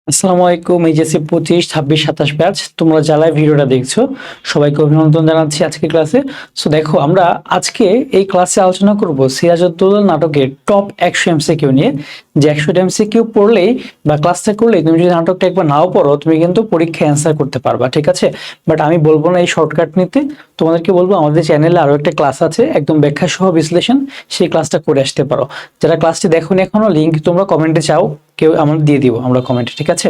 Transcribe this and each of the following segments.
আসসালামু আলাইকুম। HSC 25, 26, 27 batch তোমরা যারা ভিডিওটা দেখছো সবাইকে অভিনন্দন জানাচ্ছি আজকে ক্লাসে। সো দেখো, আমরা আজকে এই ক্লাসে আলোচনা করব সিরাজউদ্দৌলা নাটকের টপ 100 এমসিকিউ নিয়ে। যে 100 এমসিকিউ পড়লেই বা ক্লাসটা করলেই তুমি যদি নাটকটা একবার নাও পড়ো তুমি কিন্তু পরীক্ষায় অ্যান্সার করতে পারবা, ঠিক আছে? বাট আমি বলবো না এই শর্টকাট নিতে, তোমাদেরকে বলবো আমাদের চ্যানেলে আরো একটা ক্লাস আছে একদম ব্যাখ্যা সহ বিশ্লেষণ, সেই ক্লাসটা করে আসতে পারো। যারা ক্লাসটি দেখোনি এখনো, লিংক তোমরা কমেন্টে চাও, কেউ আমরা দিয়ে দিব আমরা কমেন্টে, ঠিক আছে?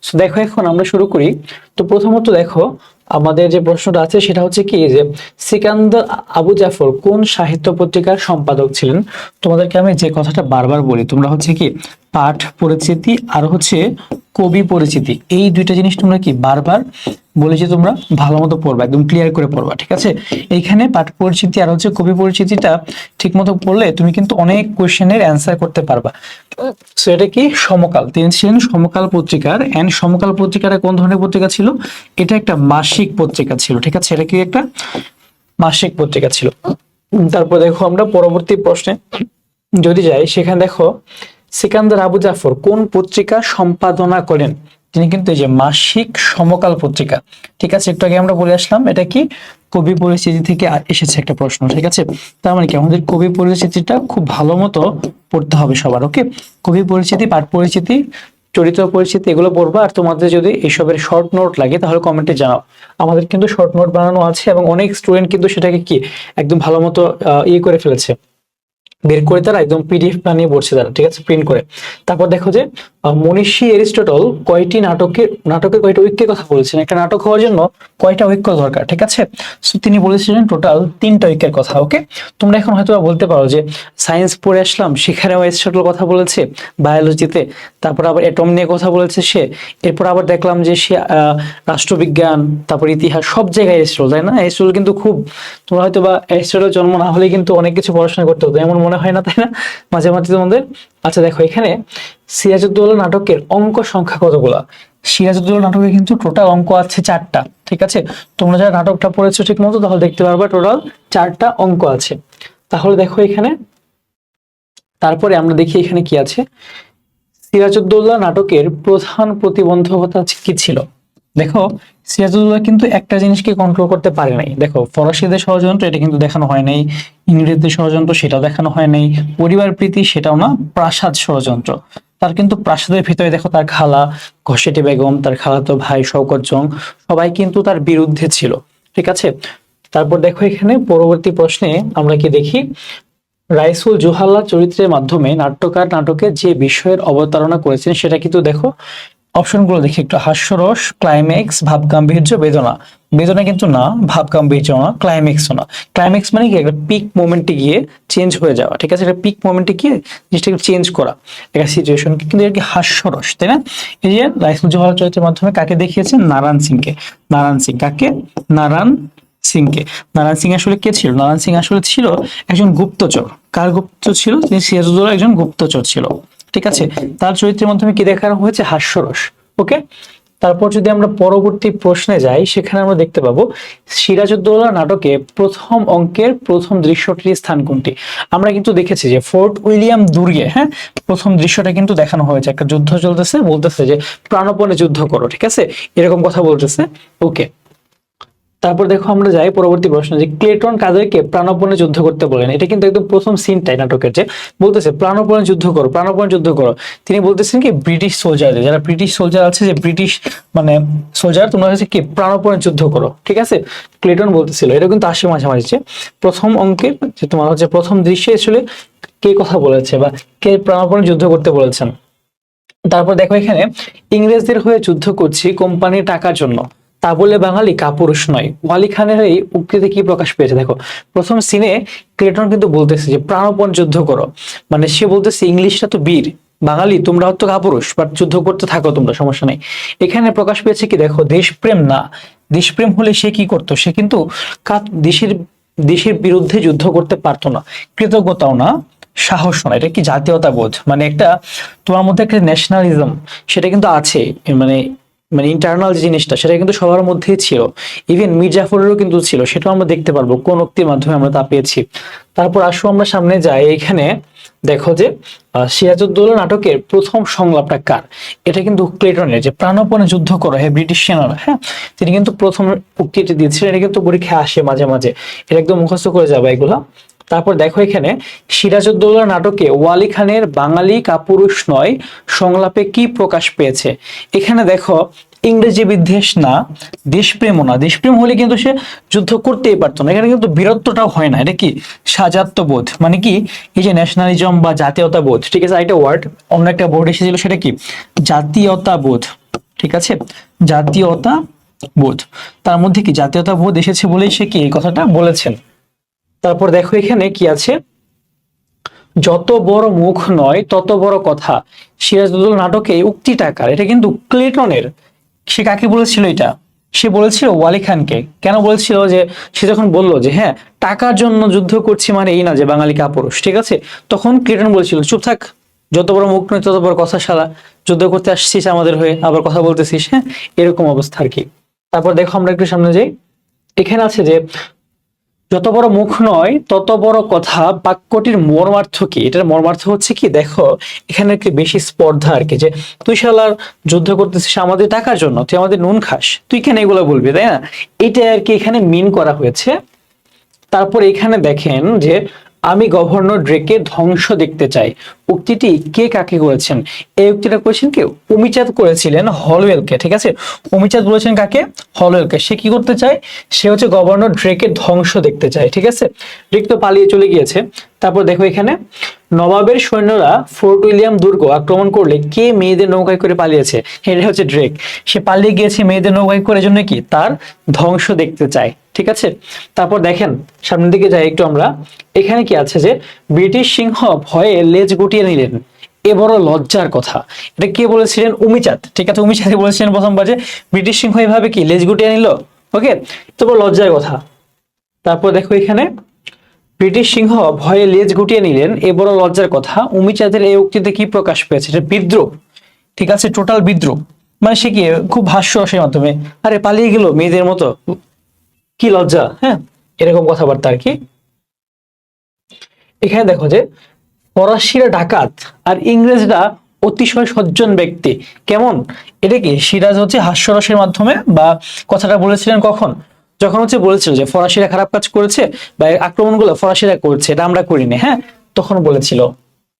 সো দেখো, এখন আমরা শুরু করি। তো প্রথমত দেখো, আমাদের যে প্রশ্নটা আছে সেটা হচ্ছে কি, যে সিকান্দার আবু জাফর কোন সাহিত্য পত্রিকার সম্পাদক ছিলেন? তোমাদেরকে আমি যে কথাটা বারবার বলি, তোমরা হচ্ছে কি পাঠ পরিচিতি আর হচ্ছে কবি পরিচিতি, এই দুইটা জিনিস তোমরা কি বারবার বলে যে তোমরা ভালো মতো পড়বা, একদম ক্লিয়ার করে পড়বা, ঠিক আছে? এইখানে পাঠ পরিচিতি আর হচ্ছে কবি পরিচিতিটা ঠিক মতো পড়লে তুমি কিন্তু অনেক কোশ্চেনের অ্যান্সার করতে পারবা। সো এটা কি সমকাল, তিনি ছিলেন সমকাল পত্রিকার। এন্ড সমকাল পত্রিকাটা কোন ধরনের পত্রিকা ছিল? এটা একটা মাসিক পত্রিকা ছিল, ঠিক আছে? এটা কি একটা মাসিক পত্রিকা ছিল। তারপর দেখো, আমরা পরবর্তী প্রশ্নে যদি যাই, সেখানে দেখো সিকান্দার আবু জাফর কোন পত্রিকা সম্পাদনা করেন? তিনি কিন্তু এই যে মাসিক সমকাল পত্রিকা, ঠিক আছে? একটু আগে আমরা বলে আসলাম এটা কি কবি পরিচিতি থেকে এসেছে একটা প্রশ্ন, ঠিক আছে? তার মানে কি আমাদের কবি পরিচিতিটা খুব ভালো মতো পড়তে হবে সবার। ওকে, কবি পরিচিতি, পাঠ পরিচিতি, চরিত্র পরিচিতি এগুলো পড়বা। আর তোমাদের যদি এসবের শর্ট নোট লাগে তাহলে কমেন্টে জানাও। আমাদের কিন্তু শর্ট নোট বানানো আছে এবং অনেক স্টুডেন্ট কিন্তু সেটাকে কি একদম ভালো মতো ইয়ে করে ফেলেছে, বের করে তারা একদম পিডিএফ বানিয়ে পড়ছে তারা, ঠিক আছে, প্রিন্ট করে। তারপর দেখো যে মনীষী এরিস্টটল কয়টি নাটকের কয়টা ঐক্যের কথা বলেছেন? একটা নাটক হওয়ার জন্য কয়টা ঐক্য দরকার, ঠিক আছে? সো তিনি বলেছিলেন টোটাল 3টা ঐক্যের কথা। ওকে, তোমরা এখন হয়তো বলতে পারো যে সায়েন্স পড়ে আসলাম, সেখানেও এরিস্টটল কথা বলেছে বায়োলজিতে, তারপর আবার অ্যাটম নিয়ে কথা বলেছে সে, এরপর আবার দেখলাম যে সে রাষ্ট্রবিজ্ঞান, তারপর ইতিহাস, সব জায়গায় এরিস্টটল, তাই না? এরিস্টটল কিন্তু খুব, তোমরা হয়তো বা এরিস্টটল জন্ম না হলে কিন্তু অনেক কিছু পড়াশোনা করতে হতো, এমন মনে হয় না, তাই না? মাঝে মাঝে তোমাদের। আচ্ছা দেখো, এখানে সিরাজউদ্দৌলা নাটকের অঙ্ক সংখ্যা কতগুলা? সিরাজউদ্দৌলা নাটকে কিন্তু টোটাল অঙ্ক আছে 4টা, ঠিক আছে? তোমরা যারা নাটকটা পড়েছো ঠিক মতো তাহলে দেখতে পারবে টোটাল 4টা অঙ্ক আছে। তাহলে দেখো এখানে, তারপরে আমরা দেখি এখানে কি আছে। সিরাজউদ্দৌলা নাটকের প্রধান প্রতিবন্ধকতা কি ছিল? দেখো, সিরাজউদ্দৌলা কিন্তু একটা জিনিসকে কন্ট্রোল করতে পারে নাই। দেখো, ফরাসিদের ষড়যন্ত্র এটা কিন্তু দেখানো হয় নাই, ইংরেজদের ষড়যন্ত্র সেটাও দেখানো হয় নাই, পরিবার প্রীতি সেটাও না, প্রাসাদ ষড়যন্ত্র। তার কিন্তু প্রাসাদের ভিতরে দেখো তার খালা ঘসেটি বেগম, তার খালাতো ভাই শওকত জং, সবাই কিন্তু তার বিরুদ্ধে ছিল, ঠিক আছে? তারপর দেখো এখানে পরবর্তী প্রশ্নে আমরা কি দেখি, রাইসুল জোহাল্লা চরিত্রের মাধ্যমে নাট্যকার নাটকে যে বিষয়ের অবতারণা করেছেন সেটা কিন্তু দেখো, অপশনগুলো দেখি একটু। হাস্যরস, ক্লাইম্যাক্স, ভাবগাম্ভীর্য, বেদনা। বেদনা কিন্তু না, ভাবগাম্ভীর্য না, ক্লাইম্যাক্সও না। ক্লাইম্যাক্স মানে কি একটা পিক মোমেন্টে গিয়ে চেঞ্জ হয়ে যাওয়া, ঠিক আছে? একটা পিক মোমেন্টে গিয়ে জিনিসটাকে চেঞ্জ করা একটা সিচুয়েশন, কিন্তু এর কি হাস্যরস, তাই না? এই যে রাইসুল জোহার চরিত্রের মাধ্যমে কাকে দেখিয়েছেন? নারায়ণ সিংকে। নারায়ণ সিং কাকে? নারায়ণ সিংকে। নারায়ণ সিং আসলে কে ছিল? নারায়ণ সিং আসলে ছিল একজন গুপ্তচর। কার গুপ্তচর ছিল? তিনি সিরাজউদ্দৌলার একজন গুপ্তচর ছিল, ঠিক আছে? তার চরিত্রের মাধ্যমে কি দেখানো হয়েছে? হাস্যরস। ওকে, তারপর যদি আমরা পরবর্তী প্রশ্নে যাই, সেখানে আমরা দেখতে পাবো সিরাজউদ্দৌলা নাটকে প্রথম অঙ্কের প্রথম দৃশ্যটির স্থান কোনটি? আমরা কিন্তু দেখেছি যে ফোর্ট উইলিয়াম দুর্গে, হ্যাঁ, প্রথম দৃশ্যটা কিন্তু দেখানো হয়েছে, একটা যুদ্ধ চলতেছে, বলতেছে যে প্রাণপণে যুদ্ধ করো, ঠিক আছে, এরকম কথা বলতেছে। ওকে, তারপর দেখো আমরা যাই পরবর্তী প্রশ্ন, যে ক্লেটন কাদেরকে প্রাণপণে যুদ্ধ করতে বলেন? এটা কিন্তু একদম প্রথম সিনটাই নাটকের, যে বলতেছে প্রাণপণে যুদ্ধ করো, প্রাণপণে যুদ্ধ করো। তিনি বলতেছেন কি ব্রিটিশ সোলজারদের, যারা ব্রিটিশ সোলজার আছে, যে ব্রিটিশ মানে সোলজার, তোমরা হচ্ছে কি প্রাণপণে যুদ্ধ করো, ঠিক আছে? ক্লেটন বলতেছিল। এটা কিন্তু আসে মাঝামাঝি, যে প্রথম অঙ্কের যে তোমার হচ্ছে প্রথম দৃশ্যে আসলে কে কথা বলেছে বা কে প্রাণপণে যুদ্ধ করতে বলেছেন। তারপর দেখো এখানে, ইংরেজদের হয়ে যুদ্ধ করছি কোম্পানির টাকার জন্য, তা বলে বাঙালি কাপুরুষ নয়। ওয়ালি খানের এই উক্তিতে কি প্রকাশ পেয়েছে? দেখো, প্রথম সিনে ক্লেটন কিন্তু বলতেছে যে প্রাণপণ যুদ্ধ করো, মানে সে বলতেছে ইংলিশটা তো বীর, বাঙালি তোমরা হয়তো কাপুরুষ, বাট যুদ্ধ করতে থাকো তোমরা, সমস্যা নেই। এখানে প্রকাশ পেয়েছে কি, দেখো, দেশপ্রেম না। দেশপ্রেম হলে সে কি করতো? সে কিন্তু দেশের দেশের বিরুদ্ধে যুদ্ধ করতে পারতো না। কৃতজ্ঞতাও না, সাহস না, এটা কি জাতীয়তাবোধ, মানে একটা তোমার মধ্যে একটা ন্যাশনালিজম সেটা কিন্তু আছে, মানে মানে ইন্টারনাল যে জিনিসটা সেটা কিন্তু সবার মধ্যেই ছিল, ইভেন মীর জাফরেরও কিন্তু ছিল, সেটাও আমরা দেখতে পারবো কোন উক্তির মাধ্যমে আমরা তা পেয়েছি। তারপর আসো আমরা সামনে যাই, এখানে দেখো যে সিরাজউদ্দৌলা নাটকের প্রথম সংলাপটা কার? এটা কিন্তু ক্লেটনের, যে প্রাণপণে যুদ্ধ করো হে ব্রিটিশ সেনারা, হ্যাঁ, তিনি কিন্তু প্রথম উক্তিটি দিয়েছিলেন। এটা কিন্তু পরীক্ষায় আসে মাঝে মাঝে, এটা একদম মুখস্থ করে যাবে এগুলা। তারপর দেখো এখানে সিরাজউদ্দৌলা নাটকে ওয়ালি খানের বাঙালি কাপুরুষ নয় সংলাপে কি প্রকাশ পেয়েছে? এখানে দেখো ইংরেজি বিদ্বেষ না, দেশপ্রেমও না। দেশপ্রেম হলে কিন্তু সে যুদ্ধ করতেই পারতো না, এখানে কিন্তু বীরত্বটাও হয় না, এটা কি সাজাত্যবোধ, মানে কি এই যে ন্যাশনালিজম বা জাতীয়তাবোধ, ঠিক আছে, একটা ওয়ার্ড অন্য একটা বোর্ড এসেছিল, সেটা কি জাতীয়তাবোধ, ঠিক আছে, জাতীয়তাবোধ, তার মধ্যে কি জাতীয়তাবোধ এসেছে বলেই সে কি এই কথাটা বলেছেন। তারপর দেখো এখানে কি আছে, যত বড় মুখ নয় তত বড় কথা, সিরাজউদ্দৌলা নাটকে এই উক্তিটা কার? এটা কিন্তু ক্লেটনের। সে কাকে বলেছিল এটা? সে বলেছিল ওয়ালি খানকে। কেন বলেছিল? যে সে যখন বলল যে হ্যাঁ টাকার জন্য যুদ্ধ করছি, মানে এই না যে বাঙালি কাপুরুষ, ঠিক আছে, তখন ক্লেটন বলেছিল চুপ থাক, যত বড় মুখ নয় তত বড় কথা, শালা যুদ্ধ করতে আসছিস আমাদের হয়ে আবার কথা বলতেছিস, হ্যাঁ, এরকম অবস্থা আর কি। তারপর দেখো আমরা একটু সামনে যাই, এখানে আছে যে যত বড় মুখ নয় তত বড় কথা বাক্যটির মর্মার্থ কি? এটার মর্মার্থ হচ্ছে কি, দেখো এখানে একটু বেশি স্পর্ধা আর কি, যে তুই শালার যুদ্ধ করতেছিস আমাদের টাকার জন্য, তুই আমাদের নুন খাস, তুই কেন এগুলো বলবি, তাই না, এটা আর কি এখানে মিন করা হয়েছে। তারপর এখানে দেখেন যে আমি গভর্নর ড্রেকে ধ্বংস দেখতে চাই, উক্তিটি কে কাকে করেছেন? এই উক্তিটা করেছেন কে? অমিচাঁদ করেছিলেন হলওয়েলকে, ঠিক আছে, অমিচাঁদ বলেছেন কাকে? হলওয়েলকে। সে কি করতে চায়? সে হচ্ছে গভর্নর ড্রেকের ধ্বংস দেখতে চায়, ঠিক আছে, ড্রেক তো পালিয়ে চলে গিয়েছে। তারপর দেখো এখানে নবাবের সৈন্যরা ফোর্ট উইলিয়াম দুর্গ আক্রমণ করলে কে মেয়েদের নৌকায় করে পালিয়েছে? এটা হচ্ছে ড্রেক, সে পালিয়ে গিয়েছে মেয়েদের নৌকায় করে, জন্য কি তার ধ্বংস দেখতে চায়, ঠিক আছে। তারপর দেখেন সামনের দিকে যাই একটু আমরা, এখানে কি আছে যে ব্রিটিশ সিংহ ভয়ে লেজ গুটিয়ে নিলেন, এ বড় লজ্জার কথা। এটা কে বলেছিলেন? অমিচাঁদ, ঠিক আছে, অমিচাঁদ বলেছিলেন প্রথমবার যে ব্রিটিশ সিংহ এভাবে কি লেজ গুটিয়ে নিল, ওকে, তো বড় লজ্জার কথা। তারপর দেখো এখানে ব্রিটিশ সিংহ ভয়ে লেজ গুটিয়ে নিলেন, এ বড় লজ্জার কথা, অমিচাঁদের এই উক্তিতে কি প্রকাশ পেয়েছে? এটা বিদ্রোহ, ঠিক আছে, টোটাল বিদ্রোহ, মানে সে কি খুব হাস্যরসের মাধ্যমে আরে পালিয়ে গেল মেয়েদের মতো, কি লজ্জা, হ্যাঁ, এরকম কথাবার্তা আর কি। এখানে দেখো যে ফরাসিরা ডাকাত আর ইংরেজরা অতিশয় সজ্জন ব্যক্তি, কেমন? এটা কি সিরাজ হচ্ছে হাস্যরসের মাধ্যমে বা কথাটা বলেছিলেন কখন? যখন হচ্ছে বলেছিল যে ফরাসিরা খারাপ কাজ করেছে বা আক্রমণগুলো ফরাসিরা করছে, এটা আমরা করিনি, হ্যাঁ, তখন বলেছিল।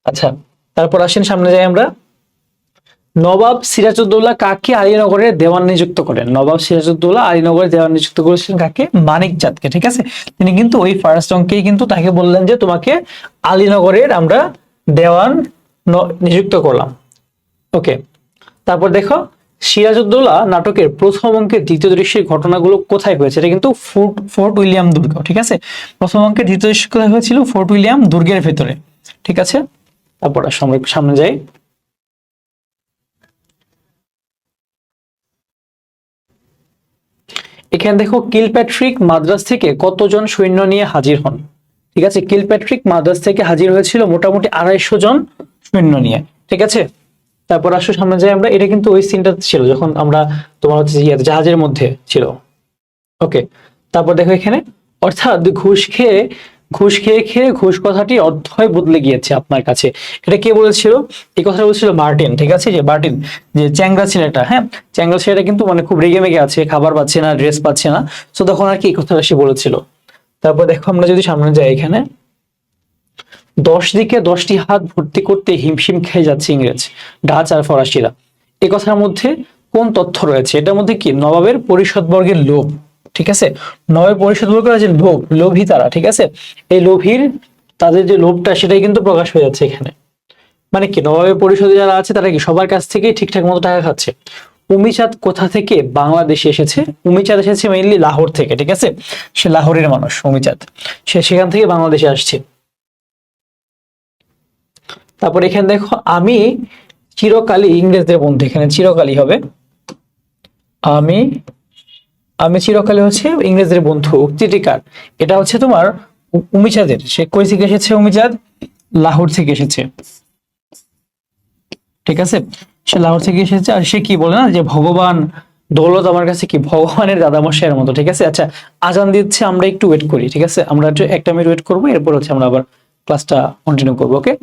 আচ্ছা, তারপর আসেন সামনে যাই আমরা, নবাব সিরাজউদ্দৌলা কাকে আলীনগরের দেওয়ান নিযুক্ত করেন? নবাব সিরাজউদ্দৌলা আলীনগরের দেওয়ান নিযুক্ত করেছিলেন কাকে? মানিকজাতকে, ঠিক আছে, তিনি কিন্তু ওই ফার্স্ট অঙ্কেই কিন্তু তাকে বললেন যে তোমাকে আলীনগরের আমরা দেওয়ান নিযুক্ত করলাম, ওকে। তারপর দেখো সিরাজউদ্দৌলা নাটকের প্রথম অঙ্কের দ্বিতীয় দৃশ্যের ঘটনাগুলো কোথায় হয়েছে? এটা কিন্তু ফোর্ট উইলিয়াম দুর্গ, ঠিক আছে, প্রথম অঙ্কের দ্বিতীয় দৃশ্য কোথায় হয়েছিল? ফোর্ট উইলিয়াম দুর্গের ভেতরে, ঠিক আছে। তারপর আমরা একটু সামনে যাই, এখানে দেখো কিলপ্যাট্রিক মাদ্রাজ থেকে কতজন সৈন্য নিয়ে হাজির হন? ঠিক আছে, কিলপ্যাট্রিক মাদ্রাজ থেকে হাজির হয়েছিল মোটামুটি 250 জন সৈন্য নিয়ে, ঠিক আছে। তারপর আসো সামনে যাই আমরা, এটা কিন্তু ওই সিনটা ছিল যখন আমরা তোমার হচ্ছে জাহাজের মধ্যে ছিল, ওকে। তারপর দেখো এখানে অর্থাৎ ঘুষ খেয়ে খেয়ে ঘুষ কথাটি অর্থই বদলে গিয়েছে আপনার কাছে, এটা কে বলেছিল? এই কথা বলেছিল মার্টিন, ঠিক আছে, যে মার্টিন, যে চ্যাংরা ছেলেটা, হ্যাঁ, চ্যাংরা ছেলেটা কিন্তু মানে খুব রেগে মেগে আছে, খাবার পাচ্ছে না, ড্রেস পাচ্ছে না, তো তখন আর কি এই কথাটা সে বলেছিল। তারপর দেখো আমরা যদি সামনে যাই, এখানে 10 দিকে 10টি হাত ভর্তি করতে হিমশিম খেয়ে যাচ্ছে ইংরেজ, ডাচ আর ফরাসিরা, এই কথার মধ্যে কোন তথ্য রয়েছে? এটার মধ্যে কি নবাবের পরিষদবর্গের লোভ, ঠিক আছে, নবাবের পরিষদবর্গের যে লোভী তারা, ঠিক আছে, এই লোভীর তাদের যে লোভটা সেটাই কিন্তু প্রকাশ হয়ে যাচ্ছে এখানে। মানে কি নবাবের পরিষদে যারা আছে তারা কি সবার কাছ থেকে ঠিকঠাক মতো টাকা খাচ্ছে। উমিচাঁদ কোথা থেকে বাংলাদেশে এসেছে? উমিচাঁদ এসেছে মেইনলি লাহোর থেকে, ঠিক আছে, সে লাহোরের মানুষ উমিচাঁদ, সে সেখান থেকে বাংলাদেশে আসছে। তারপর এখানে দেখো আমি চিরকালই ইংরেজদের বন্ধু, এখানে চিরকালই হবে আমি আমি চিরকালই হচ্ছে ইংরেজদের বন্ধু, উক্তিটি কার? এটা হচ্ছে তোমার উমিচাঁদের। সে কই থেকে এসেছে? উমিচাঁদ লাহোর থেকে এসেছে, ঠিক আছে। সে লাহোর থেকে এসেছে, আর সে কি বলে না যে ভগবান, দৌলত আমার কাছে কি ভগবানের দাদামশাইয়ের মতো। ঠিক আছে, আচ্ছা আজান দিচ্ছে, আমরা একটু ওয়েট করি। ঠিক আছে, আমরা একটু একটা মিনিট ওয়েট করবো, এরপর হচ্ছে আমরা আবার ক্লাসটা কন্টিনিউ করবো। ওকে।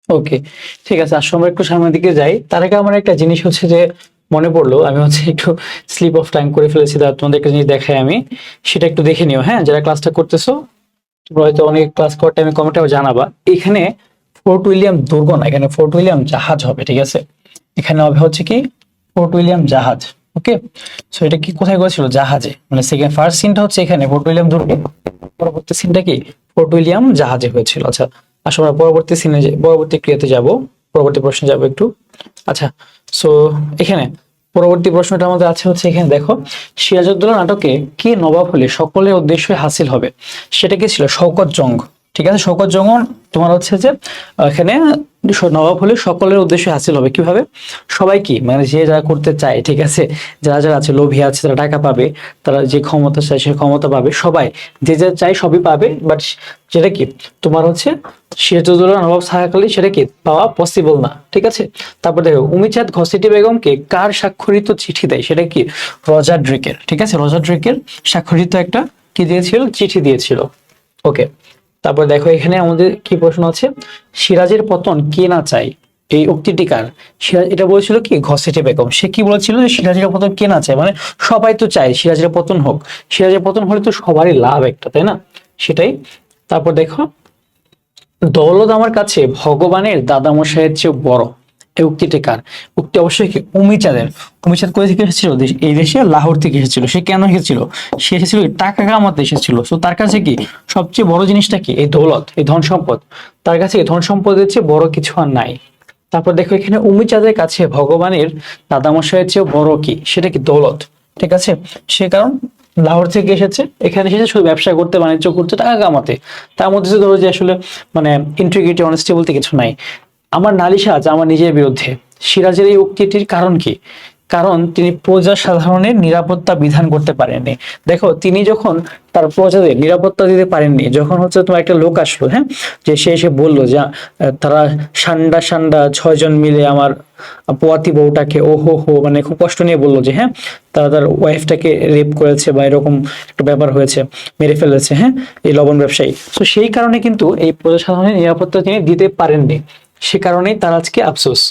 ওকে, ঠিক আছে, আসলে আমরা একটু সামনের দিকে যাই। তার আগে আমার একটা জিনিস হচ্ছে যে মনে পড়লো, আমি হচ্ছে একটু স্লিপ অফ টাইম করে ফেলেছি, তোমাদের একটা জিনিস দেখাই আমি, সেটা একটু দেখে নিও। হ্যাঁ, যারা ক্লাসটা করতেছো তোমরা হয়তো অনেক ক্লাস করার টাইমে কমেন্টে জানাবা। এখানে ফোর্ট উইলিয়াম দুর্গ না, এখানে ফোর্ট উইলিয়াম জাহাজ হবে। ঠিক আছে, এখানে হবে হচ্ছে কি ফোর্ট উইলিয়াম জাহাজ। ওকে, সো এটা কি কোথায় করেছিল? জাহাজে, মানে সেকেন্ড ফার্স্ট সিনটা হচ্ছে এখানে ফোর্ট উইলিয়াম দুর্গে, পরবর্তী সিনটা কি ফোর্ট উইলিয়াম জাহাজে হয়েছিল। আচ্ছা আসলে আমরা পরবর্তী সিনে পরবর্তী ক্রিয়াতে যাব, পরবর্তী প্রশ্নে যাব একটু। আচ্ছা, সো এখানে পরবর্তী প্রশ্নটা আমাদের আছে হচ্ছে এখানে দেখো, সিরাজউদ্দৌলা নাটকে কে নবাব হলে সকলের উদ্দেশ্য হাসিল হবে? সেটা কি ছিল? শওকত জং। ঠিক আছে, শওকত জং তোমার হচ্ছে যে এখানে নবাব হলে সকলের উদ্দেশ্য হাসিল হবে কিভাবে? সবাই কি মানে যে যা করতে চায়, ঠিক আছে, যারা যারা আছে লোভী আছে তারা টাকা পাবে, তারা যে ক্ষমতা চায় সে ক্ষমতা পাবে, সবাই যে যা চায় সবই পাবে। বাট যেটা কি তোমার হচ্ছে সিরাজউদ্দৌলা নবাব থাকাকালীন সেটা কি পাওয়া পসিবল না। ঠিক আছে, তারপর দেখো উমিচাঁদ ঘসেটি বেগমকে কার স্বাক্ষরিত চিঠি দেয়? সেটা কি রজার ড্রেকের। ঠিক আছে, রজার ড্রেকের স্বাক্ষরিত একটা কি দিয়েছিল? চিঠি দিয়েছিল। ওকে, তারপর দেখো এখানে আমাদের কি প্রশ্ন আছে, সিরাজের পতন কে না চায়? এই উক্তিটি কার? সিরাজ এটা বলেছিল কি ঘসেটে বেগম। সে কি বলেছিল যে সিরাজের পতন কে না চায়, মানে সবাই তো চায় সিরাজের পতন হোক, সিরাজের পতন হলে তো সবারই লাভ একটা, তাই না? সেটাই। তারপর দেখো, দৌলত আমার কাছে ভগবানের দাদামশাইয়ের চেয়ে বড়, এই উক্তিটি কার? উক্তি অবশ্যই কি উমিচাঁদের। উমিচাঁদ কোথা থেকে এসেছিল? এই দেশে লাহোর থেকে এসেছিল। সে কেন এসেছিল? সে এসেছিল টাকা কামাতে এসেছিল। তো তার কাছে কি সবচেয়ে বড় জিনিসটা কি? এই দৌলত, এই ধন সম্পদ। তার কাছে ধন সম্পদের চেয়ে বড় কিছু আর নাই। তারপর দেখো এখানে উমিচাঁদের কাছে ভগবানের দাদামশাইয়ের চেয়ে বড় কি? সেটা কি দৌলত। ঠিক আছে। সে কারণ লাহোর থেকে এসেছে, এখানে এসেছে শুধু ব্যবসা করতে, বাণিজ্য করতে, টাকা কামাতে। তার মধ্যে যে ধরো যে আসলে মানে ইন্টিগ্রিটি অনেস্টি বলতে কিছু নাই। আমার নালিশ আজ আমার নিজের বিরুদ্ধে। সিরাজের এই উক্তিটির কারণ কি? কারণ তিনি প্রজা সাধারণের নিরাপত্তা বিধান করতে পারেননি। দেখো, তিনি যখন তার প্রজাদের নিরাপত্তা দিতে পারেননি, যখন হচ্ছে তোমার একটা লোক আসলো, হ্যাঁ, যে সে এসে বললো যে তারা সান্ডা সান্ডা 6 জন মিলে আমার পোয়াতি বউটাকে ও হো হো মানে খুব কষ্ট নিয়ে বললো যে হ্যাঁ তারা তার ওয়াইফটাকে রেপ করেছে বা এরকম একটা ব্যাপার হয়েছে, মেরে ফেলেছে, হ্যাঁ, এই লবণ ব্যবসায়ী। তো সেই কারণে কিন্তু এই প্রজাসাধারণের নিরাপত্তা তিনি দিতে পারেননি, সে কারণেই তার আজকে আফসোস।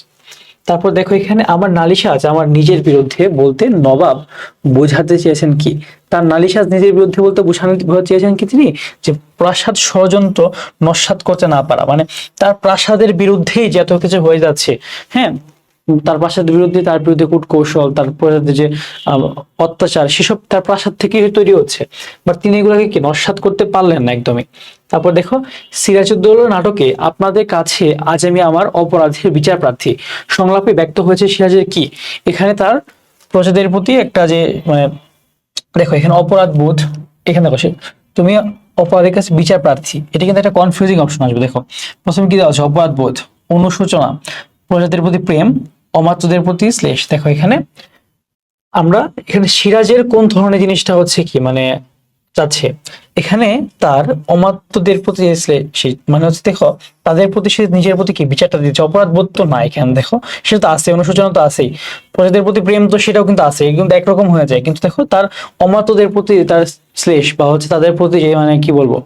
তারপর দেখো এখানে আমার নালিশাজ আমার নিজের বিরুদ্ধে বলতে নবাব বোঝাতে চেয়েছেন কি? তার নালিশাজ নিজের বিরুদ্ধে বলতে বোঝাতে চেয়েছেন কি তিনি? যে প্রাসাদ ষড়যন্ত্র নস্যাৎ করতে না পারা, মানে তার প্রাসাদের বিরুদ্ধেই যে এত কিছু হয়ে যাচ্ছে, হ্যাঁ, তার প্রাসাদের বিরুদ্ধে, তার বিরুদ্ধে কূটকৌশল, তার প্রাসাদের যে অত্যাচার, সেসব তার প্রাসাদ থেকেই তৈরি হচ্ছে, বাট তিনি এগুলোকে কি নস্যাৎ করতে পারলেন না একদমই। তারপর দেখো, সিরাজউদ্দৌলা নাটকে আপনাদের কাছে আজ আমি আমার অপরাধের বিচার প্রার্থী সংলাপে ব্যক্ত হয়েছে সিরাজের কি? এখানে তার প্রজাদের প্রতি একটা যে মানে দেখো এখানে অপরাধ বোধ, এখানে বসে তুমি অপরাধের কাছে বিচার প্রার্থী, এটা কিন্তু একটা কনফিউজিং অপশন আসবে। দেখো প্রথমে কি দেওয়া আছে? অপরাধ বোধ, অনুশোচনা, প্রজাদের প্রতি প্রেম, অমাত্যদের প্রতি শ্লেষ। দেখো এখানে আমরা এখানে সিরাজের কোন ধরনের জিনিসটা হচ্ছে কি মানে চাচ্ছে, এখানে তার অমাত্যদের প্রতি মানে হচ্ছে দেখো তাদের প্রতি সে নিজের প্রতি কি বিচারটা দিচ্ছে, অপরাধ বোধ তো না এখানে, দেখো সেটা তো আছে, অনুশোচনা তো আছেই, প্রজাদের প্রতি প্রেম তো সেটাও কিন্তু আছে, কিন্তু একরকম হয়ে যায়। কিন্তু দেখো তার অমাত্যদের প্রতি তার শ্লেষ বা হচ্ছে তাদের প্রতি যে মানে কি বলবো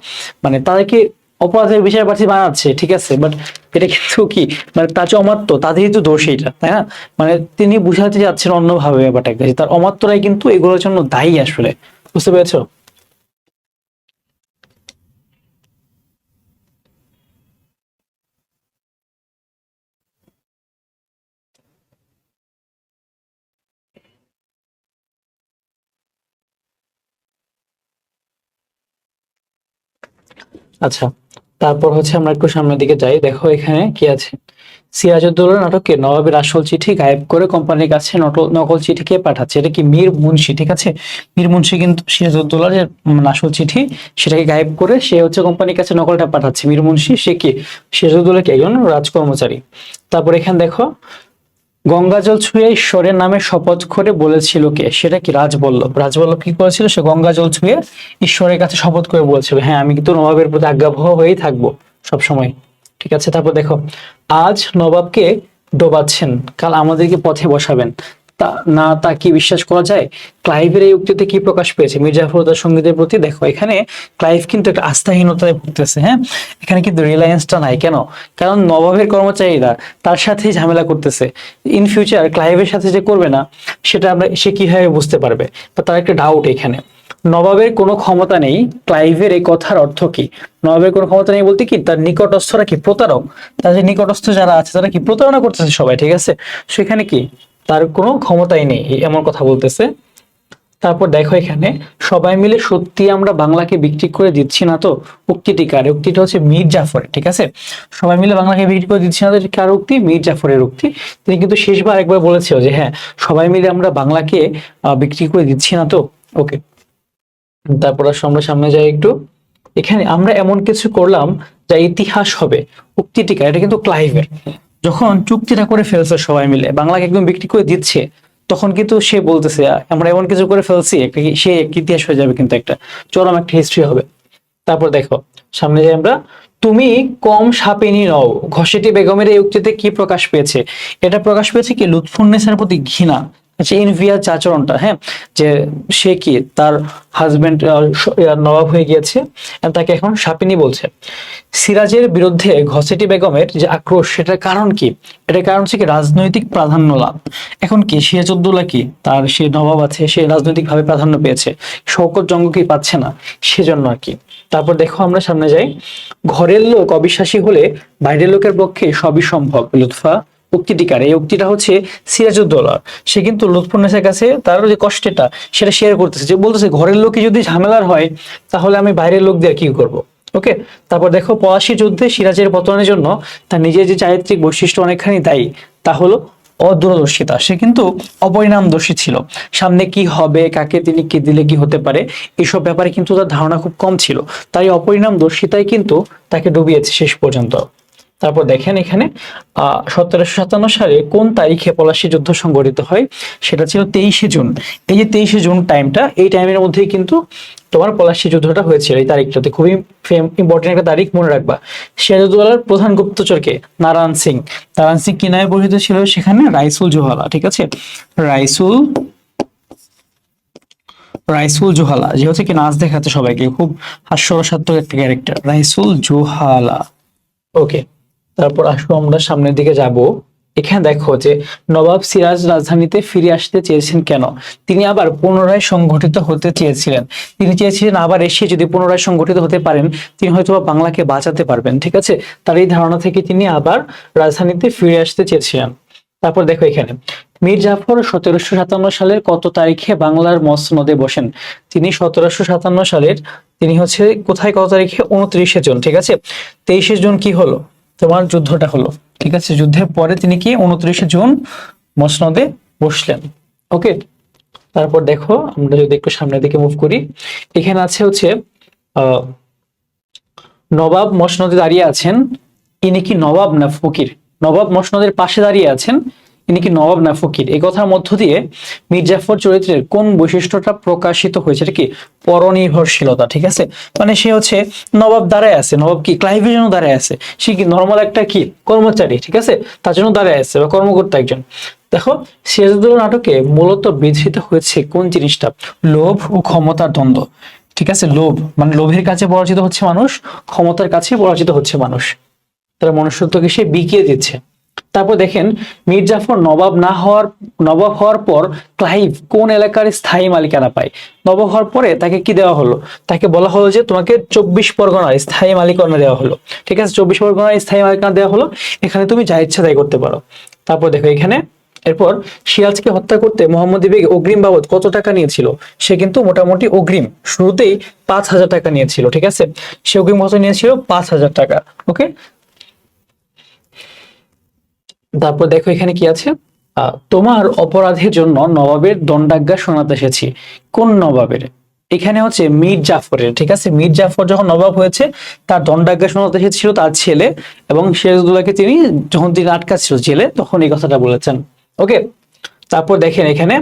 মানে তাদেরকে অপরাধের বিচার প্রার্থী বানাচ্ছে, ঠিক আছে, বাট এটা কিন্তু কি মানে তার যে অমাত্য তাদেরই তো দোষ এটা, তাই না? মানে তিনি বুঝাতে যাচ্ছেন অন্যভাবে ব্যাপারটাকে, যে তার অমাত্যরাই কিন্তু এগুলোর জন্য দায়ী আসলে, বুঝতে পেরেছো? আচ্ছা, তারপর হচ্ছে আমরা একটু সামনের দিকে যাই। দেখো এখানে কি আছে? সিরাজউদ্দৌলা নাটকে নবাবের আসল চিঠি গায়েব করে কোম্পানির কাছে নকল চিঠি কে পাঠাচ্ছে? এটা কি মীর মুন্সি, ঠিক আছে, মীর মুন্সি কিন্তু সিরাজউদ্দৌলার যে আসল চিঠি সেটাকে গায়েব করে সে হচ্ছে কোম্পানির কাছে নকলটা পাঠাচ্ছে। মীর মুন্সি সে কি সিরাজউদ্দৌলা কি একজন রাজকর্মচারী। তারপর এখানে দেখো, গঙ্গাজল ছুঁয়ে ঈশ্বরের নামে শপথ করে বলেছিল কে? সেটা কি রাজবল্লভ। রাজবল্লভ কি করেছিল? সে গঙ্গাজল ছুঁয়ে ঈশ্বরের কাছে শপথ করে বলেছিল হ্যাঁ আমি কিন্তু নবাবের প্রতি আজ্ঞাবহ হয়েই থাকবো সব সময়, ঠিক আছে। তারপর দেখো, আজ নবাবকে ডোবাচ্ছেন, কাল আমাদেরকে পথে বসাবেন, তা না তা কি বিশ্বাস করা যায়? ক্লাইভের এই উক্তিতে কি প্রকাশ পেয়েছে মির্জা জাফর ও তার সঙ্গীদের প্রতি? দেখো এখানে ক্লাইভ কিন্তু একটা আস্থাহীনতায় ভুগতেছে, হ্যাঁ, এখানে কিন্তু রিলায়েন্সটা নাই। কেন? কারণ নবাবের কর্মচারীরা তার সাথেই ঝামেলা করতেছে। ইন ফিউচার ক্লাইভের সাথে যে করবে না সেটা আমরা সে কিভাবে বুঝতে পারবে, বা তার একটা ডাউট এখানে। নবাবের কোনো ক্ষমতা নেই, ক্লাইভের এই কথার অর্থ কি? নবাবের কোনো ক্ষমতা নেই বলতে কি তার নিকটস্থরা কি প্রতারক, তাদের নিকটস্থ যারা আছে তারা কি প্রতারণা করতেছে সবাই, ঠিক আছে, সেখানে কি তার কোনো ক্ষমতাই নেই এমন কথা বলতেছে। তারপর দেখো এখানে, সবাই মিলে সত্যি আমরা বাংলাকে বিক্রি করে দিচ্ছি না তো? উক্তিটি কার? উক্তিটা হচ্ছে মীর জাফরের, ঠিক আছে, সবাই মিলে বাংলাকে বিক্রি করে দিচ্ছি না তো কার উক্তি? মীর জাফরের উক্তি। তিনি কিন্তু শেষবার একবার বলেছিল যে হ্যাঁ সবাই মিলে আমরা বাংলাকে বিক্রি করে দিচ্ছি না তো। ওকে, তারপর আমরা সামনে যাই একটু। এখানে আমরা এমন কিছু করলাম যা ইতিহাস হবে, উক্তিটি কার? এটা কিন্তু ক্লাইভের। যখন চুক্তিটা করে ফেলছে সবাই মিলে বাংলাকে একদম বিক্রি করে দিচ্ছে, তখন কিন্তু সে বলতেছে আমরা এমন কিছু করে ফেলছি একটা সে একটা ইতিহাস হয়ে যাবে, কিন্তু একটা চরম একটা হিস্ট্রি হবে। তারপর দেখো সামনে যাই আমরা, তুমি কম সাপিনী নও, ঘসেটি বেগমের এই উক্তিতে কি প্রকাশ পেয়েছে? এটা প্রকাশ পেয়েছে কি লুৎফুন্নেসার প্রতি ঘৃণা, আচ্ছা ইনভিয়ার যে আচরণটা, হ্যাঁ, যে সে কি তার হাজবেন্ড নবাব হয়ে গিয়েছে তাকে এখন সাপিনী বলছে। সিরাজের বিরুদ্ধে ঘসেটি বেগমের যে আক্রোশ সেটার কারণ কি? এটার কারণ হচ্ছে কি রাজনৈতিক প্রাধান্য লাভ। এখন কি সিরাজউদ্দৌলা কি তার সে নবাব আছে, সে রাজনৈতিক ভাবে প্রাধান্য পেয়েছে, শওকত জঙ্গকে পাচ্ছে না, সেজন্য আর কি। তারপর দেখো আমরা সামনে যাই, ঘরের লোক অবিশ্বাসী হলে বাইরের লোকের পক্ষে সবই সম্ভব। লুৎফা উক্তিটি কার? এই উক্তিটা হচ্ছে সিরাজউদ্দৌলা। সে কিন্তু লুৎফুন্নেসার কাছে তার যে কষ্টটা সেটা শেয়ার করতেছে, যে বলতেছে ঘরের লোকই যদি ঝামেলার হয় তাহলে আমি বাইরের লোক দিয়ে কি করব। ওকে, তারপর দেখো, পলাশী যুদ্ধে সিরাজের পতনের জন্য তার নিজের যে চারিত্রিক বৈশিষ্ট্য অনেকখানি দায়ী, তা হলো অদূরদর্শিতা, সে কিন্তু অপরিণামদর্শী ছিল। সামনে কি হবে, কাকে তিনি কি দিলে কি হতে পারে, এইসব ব্যাপারে কিন্তু তার ধারণা খুব কম ছিল। তাই অপরিণামদর্শিতাই কিন্তু তাকে ডুবিয়েছে শেষ পর্যন্ত। তারপর দেখেন এখানে 1757 সালে কোন তারিখে পলাশী যুদ্ধ সংঘটিত হয়, সেটা ছিল 23শে জুন। এই যে 23শে জুন টাইমটা, এই টাইমের মধ্যেই কিন্তু তোমার পলাশী যুদ্ধটা হয়েছিল। এই তারিখটাতে খুবই ইম্পর্টেন্ট একটা তারিখ, মনে রাখবা। সিরাজউদ্দৌলার প্রধান গুপ্তচরকে নারায়ণ সিং। নারায়ণ সিং কি নামে পরিচিত ছিল সেখানে? রাইসুল জোহালা। ঠিক আছে, রাইসুল রাইসুল জোহালা, যে হচ্ছে কি নাচ দেখাচ্ছে সবাইকে, খুব হাস্যরসাত্মক একটা ক্যারেক্টার, রাইসুল জোহালা। ওকে, তারপর আসো আমরা সামনের দিকে যাব। এখানে দেখো যে নবাব সিরাজ রাজধানীতে ফিরে আসতে চেয়েছেন কেন? তিনি আবার পুনরায় সংগঠিত হতে চেয়েছিলেন। তিনি চেয়েছিলেন আবার এসে যদি পুনরায় সংগঠিত হতে পারেন, তিনি হয়তো বাংলাকে বাঁচাতে পারবেন। ঠিক আছে, তার এই ধারণা থেকে তিনি আবার রাজধানীতে ফিরে আসতে চেয়েছিলেন। তারপর দেখো এখানে মীর জাফর 1757 সালের কত তারিখে বাংলার মসনদে বসেন? তিনি 1757 সালের, তিনি হচ্ছে কোথায়, কত তারিখে? 29শে জুন। ঠিক আছে, 23শে জুন কি হলো, তোমার যুদ্ধটা হলো। ঠিক আছে, যুদ্ধের পরে তিনি কি 29শে জুন মসনদে বসলেন। ওকে, তারপর দেখো আমরা যদি একটু সামনের দিকে মুভ করি, এখানে আছে হচ্ছে আহ নবাব মসনদে দাঁড়িয়ে আছেন, ইনি কি নবাব না ফকির? নবাব মসনদের পাশে দাঁড়িয়ে আছেন, ইনি কি নবাব না ফকির? এই কথার মধ্য দিয়ে মীর জাফর চরিত্রের কোন বৈশিষ্ট্যটা প্রকাশিত হয়েছে? এটা কি পরনির্ভরশীলতা। ঠিক আছে, মানে সে হচ্ছে নবাব দাঁড়ায় আছে, নবাব কি ক্লাইভের জন্য দাঁড়ায় আছে, সে কি নর্মাল একটা কি কর্মচারী, ঠিক আছে, তার জন্য দাঁড়ায় আছে, বা কর্মকর্তা একজন। দেখো সিরাজউদ্দৌলা নাটকে মূলত বিধৃত হয়েছে কোন জিনিসটা? লোভ ও ক্ষমতার দ্বন্দ্ব। ঠিক আছে, লোভ মানে লোভের কাছে পরাজিত হচ্ছে মানুষ, ক্ষমতার কাছে পরাজিত হচ্ছে মানুষ, তারা মনুষ্যত্বকে সে বিকিয়ে দিচ্ছে। তারপর দেখেন মীর জাফর নবাব হওয়ার পর ক্লাইভ কোন এলাকার স্থায়ী মালিকানা পায়? নবাব হওয়ার পরে তাকে কি দেওয়া হলো? তাকে বলা হলো যে তোমাকে 24 পরগনার স্থায়ী মালিকানা দেওয়া হলো। ঠিক আছে, 24 পরগনার স্থায়ী মালিকানা দেওয়া হলো, এখানে তুমি যা ইচ্ছা তাই করতে পারো। তারপর দেখো এখানে এরপর সিরাজকে হত্যা করতে মোহাম্মদী বেগ অগ্রিম বাবদ কত টাকা নিয়েছিল? সে কিন্তু মোটামুটি অগ্রিম শুরুতেই 5000 টাকা নিয়েছিল। ঠিক আছে, সে অগ্রিম কত নিয়েছিল? 5000 টাকা। ওকে, তারপর দেখো এখানে কি আছে, তোমার অপরাধের জন্য নবাবের দণ্ডাজ্ঞা শোনাতে এসেছি। কোন নবাবের? এখানে হচ্ছে মীর জাফরের। ঠিক আছে, মীর জাফর যখন নবাব হয়েছে, তার দণ্ডাজ্ঞা শোনাতে এসেছিল তার ছেলে, এবং সিরাজউদ্দৌলাকে তিনি যখন তিনি আটকাচ্ছিল জেলে, তখন এই কথাটা বলেছেন। ওকে, তারপর দেখেন এখানে